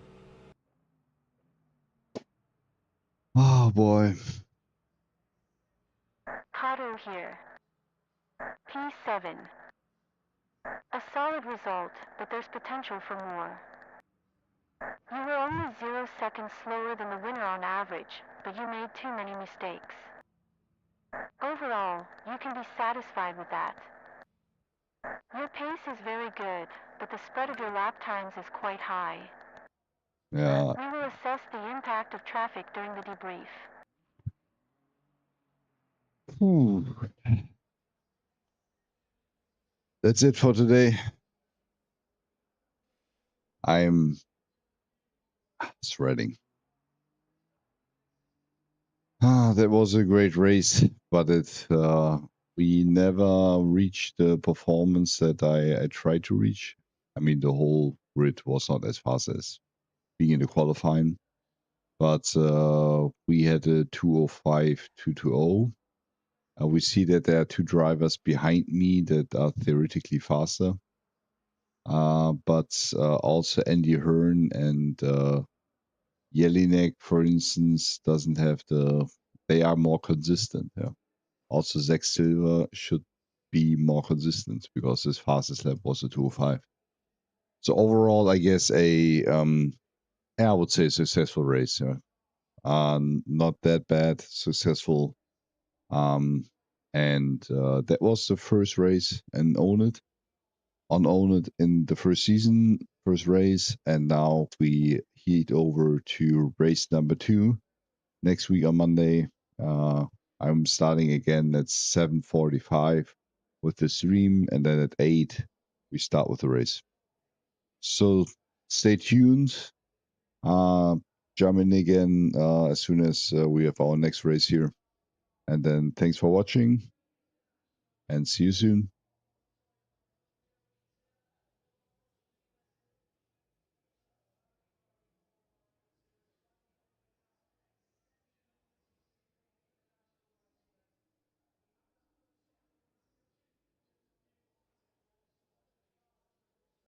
Oh boy. Kato here. P7. A solid result, but there's potential for more. You were only 0 seconds slower than the winner on average, but you made too many mistakes. Overall, you can be satisfied with that. Your pace is very good, but the spread of your lap times is quite high. Yeah. We will assess the impact of traffic during the debrief. Whew. That's it for today. I'm sweating. That was a great race, but we never reached the performance that I tried to reach. I mean, the whole grid was not as fast as being in the qualifying, but we had a 205, 220. We see that there are two drivers behind me that are theoretically faster. But also Andy Hearn and Jelinek, for instance, doesn't have they are more consistent. Yeah. Also, Zach Silver should be more consistent because his fastest lap was a 205. So overall, I guess I would say a successful race. Yeah. Not that bad, successful. And that was the first race and oNID in the first season, first race, and now we head over to race number 2 next week on Monday. I'm starting again at 7:45 with the stream, and then at 8 we start with the race. So stay tuned. Jump in again as soon as we have our next race here. And then thanks for watching, and see you soon.